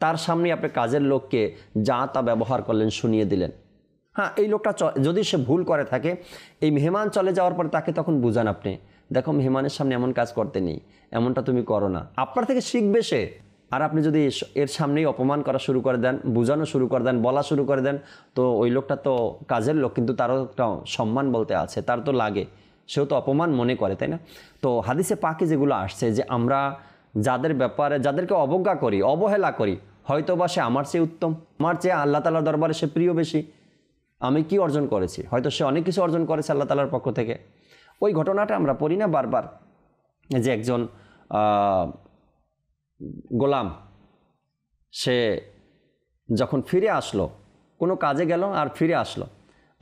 তার সামনে আপনি কাজের লোককে যা তা ব্যবহার করলেন, শুনিয়ে দিলেন। হ্যাঁ, এই লোকটা যদি সে ভুল করে থাকে, এই মেহমান চলে যাওয়ার পরে তাকে তখন বুঝান আপনি, দেখো মেহমানের সামনে এমন কাজ করতে নেই, এমনটা তুমি করো না, আপনার থেকে শিখবে সে। আর আপনি যদি এর সামনেই অপমান করা শুরু করে দেন, বোঝানো শুরু করে দেন, বলা শুরু করে দেন, তো ওই লোকটা তো কাজের লোক, কিন্তু তারও একটা সম্মান বলতে আছে, তার তো লাগে, সেও তো অপমান মনে করে, তাই না? তো হাদিসে পাকে যেগুলো আসছে যে আমরা যাদের ব্যাপারে যাদেরকে অবজ্ঞা করি, অবহেলা করি, হয়তো বা সে আমার চেয়ে উত্তম, আমার চেয়ে আল্লাহ তাআলার দরবারে সে প্রিয় বেশি, আমি কি অর্জন করেছি, হয়তো সে অনেক কিছু অর্জন করেছে আল্লাহ তাআলার পক্ষ থেকে। ওই ঘটনাটা আমরা পড়ি না বারবার, যে একজন গোলাম সে যখন ফিরে আসলো, কোনো কাজে গেল আর ফিরে আসলো,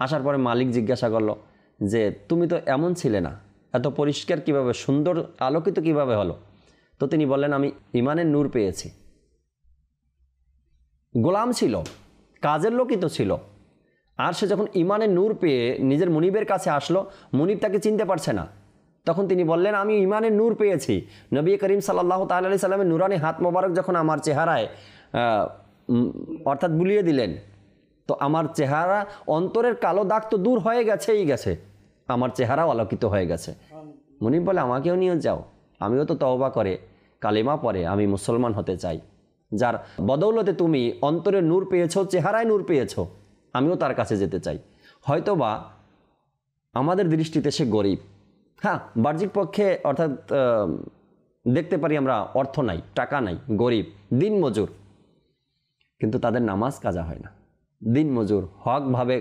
আসার পরে মালিক জিজ্ঞাসা করলো যে তুমি তো এমন ছিলে না, এত পরিষ্কার কিভাবে, সুন্দর আলোকিত কিভাবে হলো? তো তিনি বললেন আমি ইমানের নূর পেয়েছি। গোলাম ছিল, কাজের লোকই তো ছিল, আর সে যখন ইমানের নূর পেয়ে নিজের মুনিবের কাছে আসলো, মুনিব তাকে চিনতে পারছে না, তখন তিনি বললেন আমি ইমানের নূর পেয়েছি। নবী করিম সাল্লাল্লাহু তাআলা আলাইহি সাল্লামের নূরানি হাত মোবারক যখন আমার চেহারায় অর্থাৎ বুলিয়ে দিলেন, তো আমার চেহারা, অন্তরের কালো দাগ তো দূর হয়ে গেছেই গেছে, আমার চেহারাও আলোকিত হয়ে গেছে। মুনিব বলে আমাকেও নিয়ে যাও, আমিও তো তওবা করে কালেমা পড়ে আমি মুসলমান হতে চাই, যার বদৌলতে তুমি অন্তরে নূর পেয়েছো, চেহারায় নূর পেয়েছো, আমিও তার কাছে যেতে চাই। হয়তোবা আমাদের দৃষ্টিতে সে গরিব, হ্যাঁ বাহ্যিক পক্ষে অর্থাৎ দেখতে পারি আমরা অর্থ নাই, টাকা নাই, গরিব, দিনমজুর, কিন্তু তাদের নামাজ কাজা হয় না, দিনমজুর, হকভাবে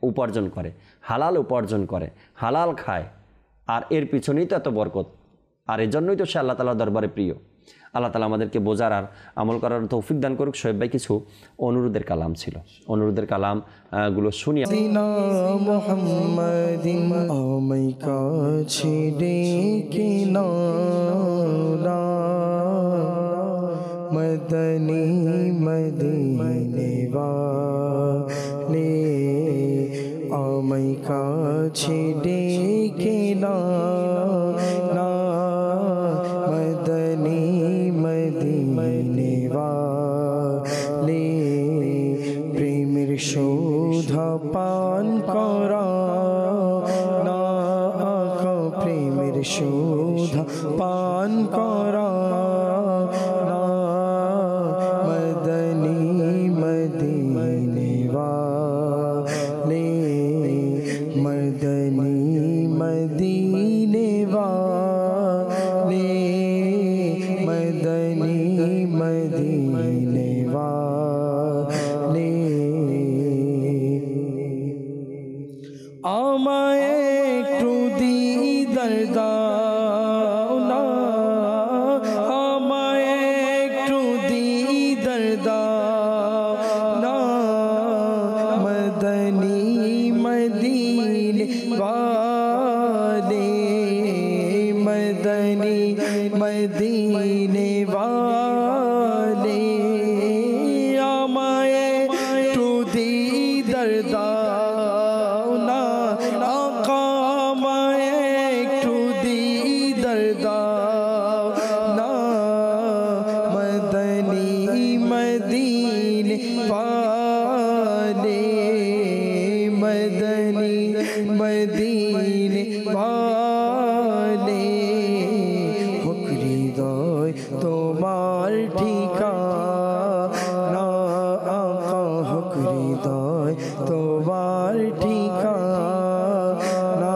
উপার্জন করে, হালাল উপার্জন করে, হালাল খায়, আর এর পিছনেই তো এত বরকত, আর এর জন্যই তো সে আল্লাহ তাআলার দরবারে প্রিয়। আল্লাহ তাআলা আমাদেরকে বোঝার আর আমল করার তৌফিক দান করুক। শোয়েব ভাই কিছু অনুরোধের কালাম ছিল, অনুরোধের কালাম গুলো শুনিয়ে মুহাম্মাদিন আমায় কাছে ডেকে নাও, মদনী মদিনে ওয়ালে আমায় কাছে ডেকে নাও, মদনী মদিনে ওয়ালে প্রেমের শোধা পান করা না, আকা প্রেমের শোধা পান করা না, মদনী মদিনে ওয়ালে, মদনী মদিনে ওয়ালে, মদনী মদিনে ওয়ালে। আমায় একটু দিদার দাও না, আমায় একটু দিদার দাও না, মদনী মদিনে ওয়ালে, মদনী মদিনে ওয়ালে। আমায় একটু দিদার দাও না, আকা আমায় একটু দিদার দাও না, মদনী মদিনে ওয়ালে, মদনী মদিনে ওয়ালে। হোক হৃদয় তোমার ঠিকানা, আকা হোক হৃদয় তোমার ঠিকানা,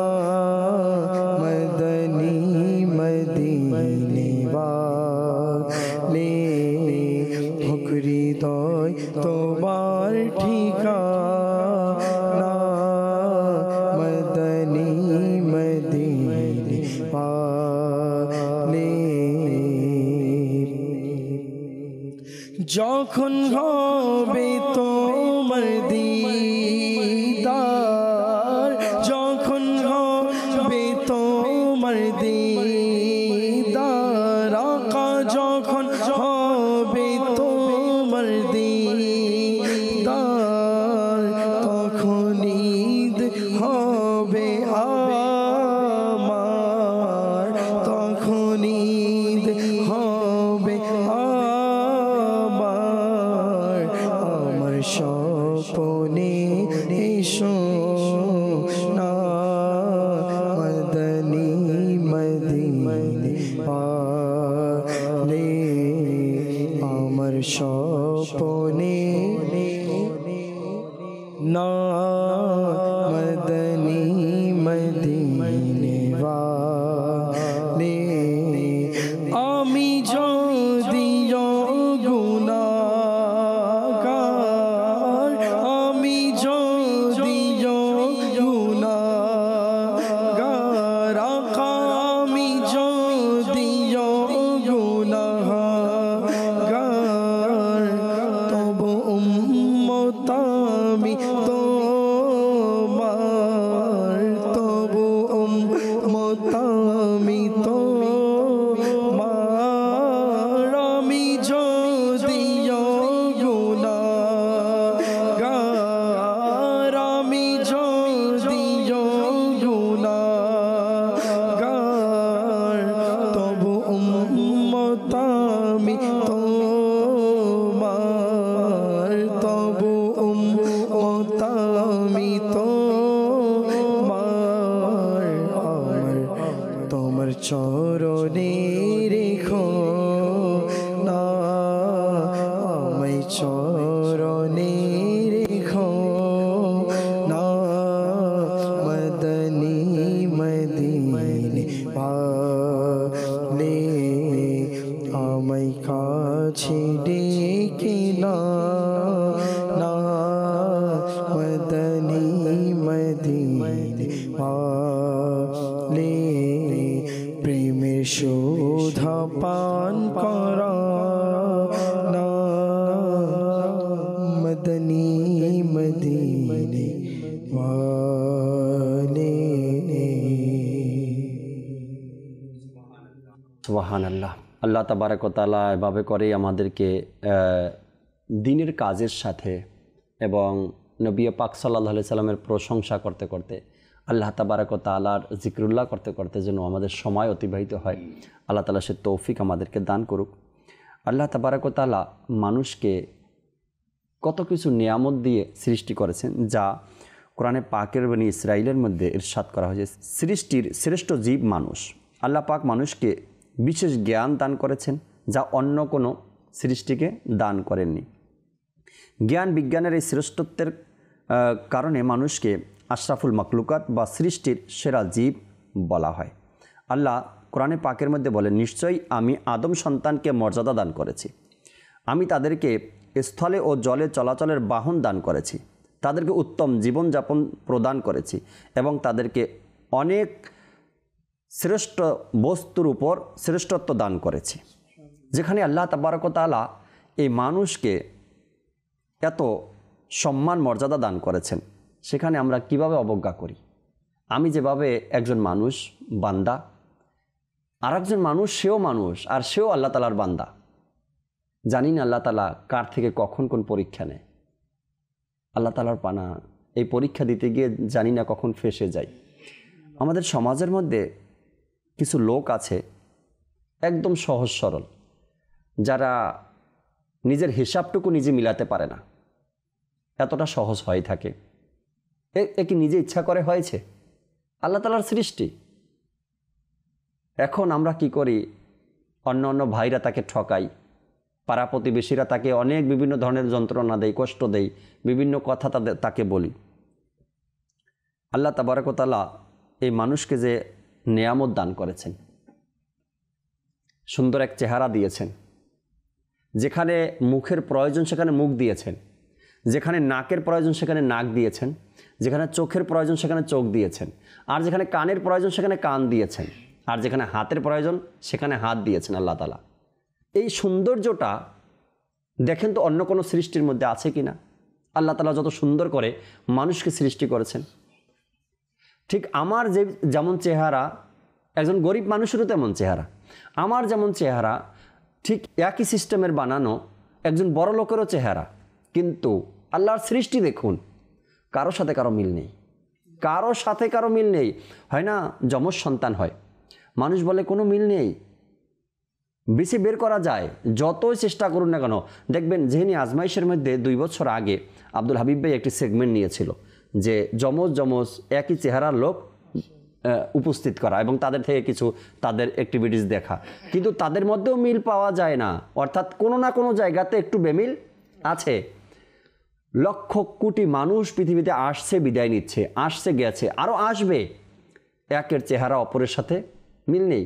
মদনী মদিনে ওয়ালে। হোক হৃদয় তোমার ঠিকানা, মদনী মদিনে ওয়ালে। যখন হবে তোমার দিদার, যখন হবে তোমার দিদার, আকা যখন হবে তোমার হবে আমার, তখনই হবে আমার। আমার স্বপ্নে এসো না মদনী মদিনে পালে, আমার স্বপ্নে না মদনী মদিনে পালে। আমি যদিও গুনাহগার, আমি যদিও গুনাহগার, আমি যদিও গুনাহগার, তবু উম্মত আমি তোমার, তবু উম্মত আমি তোমার। আমি যদিও গুনাহগার, আমি যদিও গুনাহগার, তবু উম্মত আমি তোমার, তবু উম্মত আমি তোমার। আমার তোমার চরণে রেখো না আমায়, চরণে রেখো না মদনী মদিনে পালে। আমায় কাছে ডেকে না মদনী মদিনে পালে। প্রেমের শোধা পান করা না মদনী মদিনে পালে। সুবহানাল্লাহ। আল্লাহ তাবারক ওয়া তাআলা এভাবে করেই আমাদেরকে দ্বীনের কাজের সাথে এবং নবী পাক সাল্লাল্লাহু আলাইহি সাল্লামের প্রশংসা করতে করতে, আল্লাহ তাবারক ওয়া তাআলার জিক্রুল্লাহ করতে করতে যেন আমাদের সময় অতিবাহিত হয়। আল্লাহ তাআলা সে তৌফিক আমাদেরকে দান করুক। আল্লাহ তাবারক ওয়া তাআলা মানুষকে কত কিছু নিয়ামত দিয়ে সৃষ্টি করেছেন, যা কোরআনে পাকের বনি ইসরাইলের মধ্যে ইরশাদ করা হয়েছে। সৃষ্টির শ্রেষ্ঠ জীব মানুষ। আল্লাহ পাক মানুষকে বিশেষ জ্ঞান দান করেছেন, যা অন্য কোনো সৃষ্টিকে দান করেননি। জ্ঞান বিজ্ঞানের এই শ্রেষ্ঠত্বের কারণে মানুষকে আশরাফুল মাকলুকাত বা সৃষ্টির সেরা জীব বলা হয়। আল্লাহ কোরআনে পাকের মধ্যে বলেন, নিশ্চয়ই আমি আদম সন্তানকে মর্যাদা দান করেছি। আমি তাদেরকে স্থলে ও জলে চলাচলের বাহন দান করেছি, তাদেরকে উত্তম জীবনযাপন প্রদান করেছি এবং তাদেরকে অনেক শ্রেষ্ঠ বস্তুর উপর শ্রেষ্ঠত্ব দান করেছি। যেখানে আল্লাহ তাবারক ওয়া তাআলা এই মানুষকে এত সম্মান মর্যাদা দান করেছেন, সেখানে আমরা কিভাবে অবজ্ঞা করি? আমি যেভাবে একজন মানুষ বান্দা, আর একজন মানুষ সেও মানুষ, আর সেও আল্লাহ তাআলার বান্দা। জানি না আল্লাহ তাআলা কার থেকে কখন কোন পরীক্ষা নেয়। আল্লাহ তাআলার পানা, এই পরীক্ষা দিতে গিয়ে জানি না কখন ফেঁসে যাই। আমাদের সমাজের মধ্যে কিছু লোক আছে একদম সহজ সরল, যারা নিজের হিসাবটুকু নিজে মিলাতে পারে না, এতটা সহজ হয়ে থাকে। এ কি নিজে ইচ্ছা করে হয়েছে? আল্লাহ তাআলার সৃষ্টি। এখন আমরা কি করি? অন্য অন্য ভাইরা তাকে ঠকাই, পাড়া প্রতিবেশীরা তাকে অনেক বিভিন্ন ধরনের যন্ত্রণা দেয়, কষ্ট দেয়, বিভিন্ন কথা তাকে বলি। আল্লাহ তাবারক ওয়া তাআলা এই মানুষকে যে নেয়ামত দান করেছেন, সুন্দর এক চেহারা দিয়েছেন, যেখানে মুখের প্রয়োজন সেখানে মুখ দিয়েছেন, যেখানে নাকের প্রয়োজন সেখানে নাক দিয়েছেন, যেখানে চোখের প্রয়োজন সেখানে চোখ দিয়েছেন, আর যেখানে কানের প্রয়োজন সেখানে কান দিয়েছেন, আর যেখানে হাতের প্রয়োজন সেখানে হাত দিয়েছেন আল্লাহ তাআলা। এই সৌন্দর্যটা দেখেন তো অন্য কোনো সৃষ্টির মধ্যে আছে কি না? আল্লাহ তাআলা যত সুন্দর করে মানুষকে সৃষ্টি করেছেন, ঠিক আমার যেমন চেহারা, একজন গরিব মানুষেরও তেমন চেহারা। আমার যেমন চেহারা, ঠিক একই সিস্টেমের বানানো একজন বড় লোকেরও চেহারা, কিন্তু আল্লাহর সৃষ্টি দেখুন, কারোর সাথে কারো মিল নেই। কারো সাথে কারো মিল নেই। হয় না যমজ সন্তান হয়, মানুষ বলে কোনো মিল নেই, বেশি বের করা যায়, যতই চেষ্টা করুন না কেন। দেখবেন যেহেনি আজমাইশের মধ্যে 2 বছর আগে আব্দুল হাবিব ভাই একটি সেগমেন্ট নিয়েছিল যে যমজ যমজ একই চেহারার লোক উপস্থিত করা এবং তাদের থেকে কিছু তাদের অ্যাক্টিভিটিস দেখা, কিন্তু তাদের মধ্যেও মিল পাওয়া যায় না, অর্থাৎ কোনো না কোনো জায়গাতে একটু বেমিল আছে। লক্ষ কোটি মানুষ পৃথিবীতে আসছে, বিদায় নিচ্ছে, আসছে গেছে, আরও আসবে, একের চেহারা অপরের সাথে মিল নেই।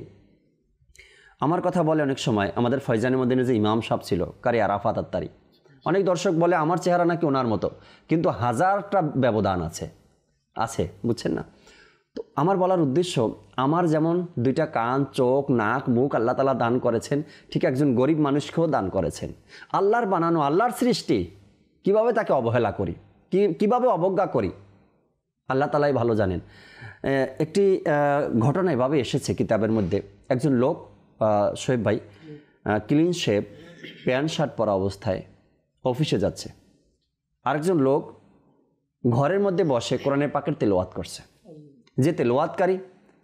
আমার কথা বলে অনেক সময় আমাদের ফয়জানের মদিনার যে ইমাম সাহেব ছিল কারি আরাফাত আত্তারি, অনেক দর্শক বলে আমার চেহারা নাকি ওনার মতো, কিন্তু হাজারটা ব্যবধান আছে, বুঝছেন না? তো আমার বলার উদ্দেশ্য, আমার যেমন 2টা কান, চোখ, নাক, মুখ আল্লাহ তাআলা দান করেছেন, ঠিক একজন গরিব মানুষকেও দান করেছেন। আল্লাহর বানানো, আল্লাহর সৃষ্টি, কিভাবে তাকে অবহেলা করি, কিভাবে অবজ্ঞা করি, আল্লাহ তাআলাই ভালো জানেন। একটি ঘটনা এভাবে এসেছে কিতাবের মধ্যে, একজন লোক শোয়েব ভাই ক্লিন শেভ প্যান্ট শার্ট পরা অবস্থায় অফিসে যাচ্ছে, আরেকজন লোক ঘরের মধ্যে বসে কোরআনের পাকের তেলাওয়াত করছে। যে তেলাওয়াতকারী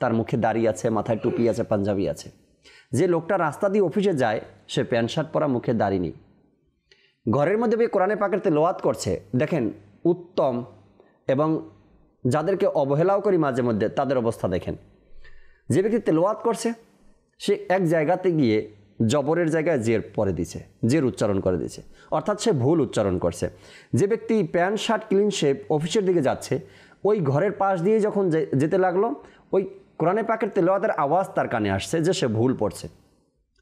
তার মুখে দাড়ি আছে, মাথায় টুপি আছে, পাঞ্জাবি আছে। যে লোকটা রাস্তা দিয়ে অফিসে যায় সে প্যান্ট শার্ট পরা, মুখে দাড়ি নেই, ঘরের মধ্যে কোরআনের পাকের তেলাওয়াত করছে। দেখেন উত্তম এবং যাদেরকে অবহেলাও করি মাঝে মধ্যে তাদের অবস্থা দেখেন। যে ব্যক্তি তেলাওয়াত করছে সে এক জায়গাতে গিয়ে জবরের জায়গায় জের পরে দিছে, জের উচ্চারণ করে দিছে, অর্থাৎ সে ভুল উচ্চারণ করছে। যে ব্যক্তি প্যান্ট শার্ট ক্লিন শেভ অফিসের দিকে যাচ্ছে, ওই ঘরের পাশ দিয়ে যখন যেতে লাগলো, ওই কোরআনে পাকের তেলাওয়াতের আওয়াজ তার কানে আসছে যে সে ভুল পড়ছে,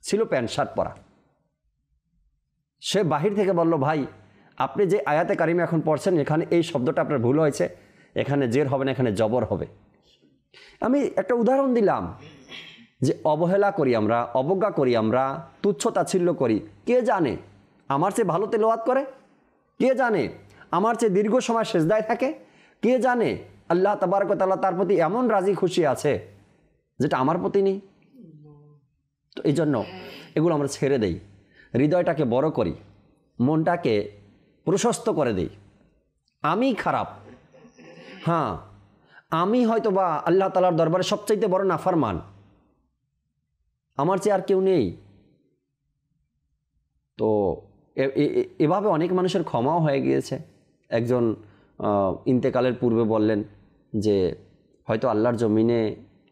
ছিল প্যান্ট শার্ট পরা। সে বাহির থেকে বলল, ভাই আপনি যে আয়াতে কারিমা এখন পড়ছেন এখানে এই শব্দটা আপনার ভুল হয়েছে, এখানে জের হবে না, এখানে জবর হবে। আমি একটা উদাহরণ দিলাম যে অবহেলা করি আমরা, অবজ্ঞা করি আমরা, তুচ্ছ তাচ্ছিল্য করি। কে জানে আমার চেয়ে ভালো তেলাওয়াত করে, কে জানে আমার চেয়ে দীর্ঘ সময় সেজদায় থাকে, কে জানে আল্লাহ তাবারক ওয়া তাআলা তার প্রতি এমন রাজি খুশি আছে যেটা আমার প্রতি নেই। তো এই জন্য এগুলো আমরা ছেড়ে দেই, হৃদয়টাকে বড় করি, মনটাকে প্রশস্ত করে দেই। আমি খারাপ, হ্যাঁ আমি হয়তো বা আল্লাহ তাআলার দরবারে সবচাইতে বড় নাফরমান, আমার চেয়ে আর কেউ নেই। তো এভাবে অনেক মানুষের ক্ষমাও হয়ে গিয়েছে। একজন ইন্তেকালের পূর্বে বললেন যে হয়তো আল্লাহর জমিনে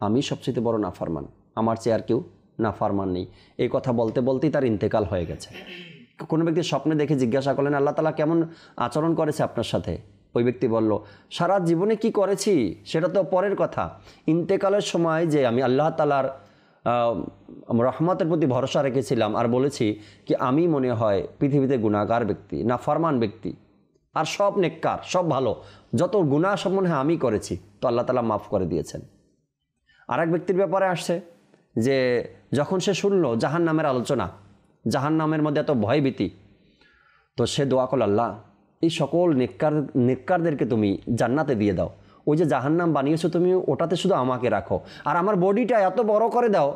আমি সবচেয়ে বড় নাফরমান, আমার চেয়ে আর কেউ নাফরমান নেই। এই কথা বলতে বলতেই তার ইন্তেকাল হয়ে গেছে। কোনো ব্যক্তি স্বপ্নে দেখে জিজ্ঞাসা করলেন, আল্লাহ তাআলা কেমন আচরণ করেছে আপনার সাথে? ওই ব্যক্তি বলল, সারা জীবনে কি করেছি সেটা তো পরের কথা, ইন্তেকালের সময় যে আমি আল্লাহ তাআলার রহমতের প্রতি ভরসা রেখেছিলাম আর বলেছি কি আমি মনে হয় পৃথিবীতে গুনাহগার ব্যক্তি, নাফরমান ব্যক্তি, আর সব নেককার, সব ভালো, যত গুনাহ সব মনে হয় আমি করেছি, তো আল্লাহ তাআলা মাফ করে দিয়েছেন। আর এক ব্যক্তির ব্যাপারে আসছে যে যখন সে শুনলো জাহান্নামের আলোচনা, জাহান্নামের মধ্যে এত ভয়ভীতি, তো সে দোয়া করল, আল্লাহ এই সকল নেককারদেরকে তুমি জান্নাতে দিয়ে দাও, ওই যে জাহান্নাম বানিয়েছো তুমি ওটাতে শুধু আমাকে রাখো, আর আমার বডিটা এত বড় করে দাও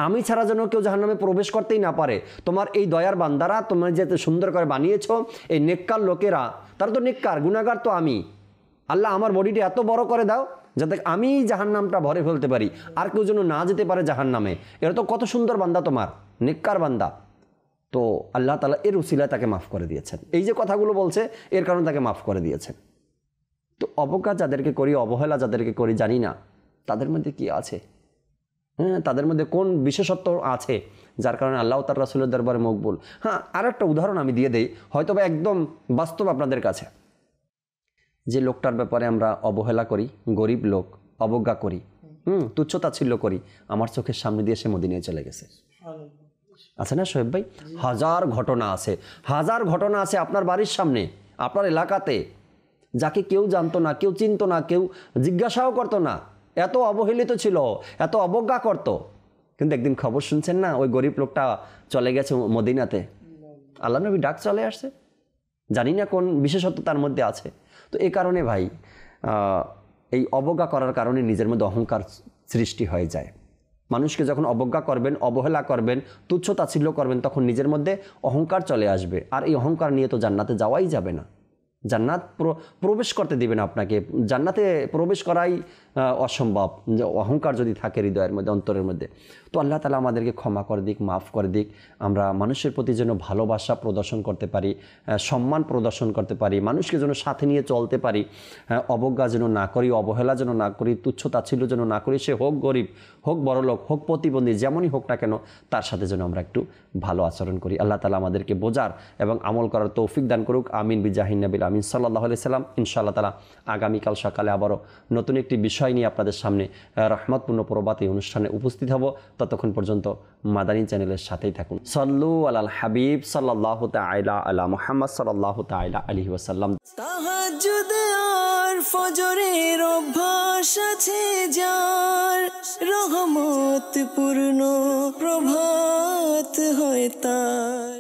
আমি ছাড়া যেন কেউ জাহান্নামে প্রবেশ করতেই না পারে। তোমার এই দয়ার বান্দারা তোমরা যে এত সুন্দর করে বানিয়েছো, এই নেককার লোকেরা, তারা তো নেককার, গুনাহগার তো আমি, আল্লাহ আমার বডিটা এত বড় করে দাও যাতে আমি জাহান্নামটা ভরে ফেলতে পারি, আর কেউ যেন না যেতে পারে জাহান্নামে। এরা তো কত সুন্দর বান্দা, তোমার নেককার বান্দা। তো আল্লাহ তাআলা এর উসিলায় তাকে মাফ করে দিয়েছেন। এই যে কথাগুলো বলছে এর কারণে তাকে মাফ করে দিয়েছেন। তো অবজ্ঞা যাদেরকে করি, অবহেলা যাদেরকে করি, জানি না তাদের মধ্যে কি আছে, হ্যাঁ তাদের মধ্যে কোন বিশেষত্ব আছে যার কারণে আল্লাহ তার রাসূলের দরবারে মকবুল। হ্যাঁ আর একটা উদাহরণ আমি দিয়ে দেই, হয়তো বা একদম বাস্তব আপনাদের কাছে। যে লোকটার ব্যাপারে আমরা অবহেলা করি, গরিব লোক, অবজ্ঞা করি, তুচ্ছ তাচ্ছিল্য করি, আমার চোখের সামনে দিয়ে সে মদিনায় চলে গেছে। আছে না শোয়েব ভাই? হাজার ঘটনা আছে, হাজার ঘটনা আছে আপনার বাড়ির সামনে, আপনার এলাকাতে, যাকে কেউ জানতো না, কেউ চিনতো না, কেউ জিজ্ঞাসাও করতো না, এত অবহেলিত ছিল, এত অবজ্ঞা করত, কিন্তু একদিন খবর শুনছেন না ওই গরিব লোকটা চলে গেছে মদিনাতে, আল্লাহ নবী ডাক চলে আসছে। জানি না কোন বিশেষত্ব তার মধ্যে আছে। তো এই কারণে ভাই এই অবজ্ঞা করার কারণে নিজের মধ্যে অহংকার সৃষ্টি হয়ে যায়। মানুষকে যখন অবজ্ঞা করবেন, অবহেলা করবেন, তুচ্ছ তাচ্ছিল্য করবেন, তখন নিজের মধ্যে অহংকার চলে আসবে, আর এই অহংকার নিয়ে তো জান্নাতে যাওয়াই যাবে না। জান্নাত প্রবেশ করতে দিবে না আপনাকে। জান্নাতে প্রবেশ করাই অসম্ভব, যে অহংকার যদি থাকে হৃদয়ের মধ্যে, অন্তরের মধ্যে। তো আল্লাহ তাআলা আমাদেরকে ক্ষমা করে দিক, মাফ করে দিক। আমরা মানুষের প্রতি যেন ভালোবাসা প্রদর্শন করতে পারি, সম্মান প্রদর্শন করতে পারি, মানুষকে যেন সাথে নিয়ে চলতে পারি, অবজ্ঞা যেন না করি, অবহেলা যেন না করি, তুচ্ছ-তাচ্ছিল্য যেন না করি। সে হোক গরিব, হোক বড়লোক, হোক প্রতিবন্ধী, যেমনই হোক না কেন তার সাথে যেন আমরা একটু ভালো আচরণ করি। আল্লাহ তাআলা আমাদেরকে বোঝার এবং আমল করার তৌফিক দান করুক। আমিন বিজাহিন নবিল আমিন সাল্লাল্লাহু আলাইহি সাল্লাম। ইনশাআল্লাহ তাআলা আগামীকাল সকালে আবারও নতুন একটি বিষয় নিয়ে আপনাদের সামনে রহমতপূর্ণ প্রভাত এই অনুষ্ঠানে উপস্থিত হব। ততক্ষণ পর্যন্ত মাদানী চ্যানেলের সাথেই থাকুন। সাল্লু আলাল হাবিব সাল্লাল্লাহু তাআলা আলা মুহাম্মদ সাল্লাল্লাহু তাআলা আলাইহি ওয়াসাল্লাম। তাহাজ্জুদ আর ফজরের অভ্যাস আছে যার, রহমত পূর্ণ প্রভাত হয় তার।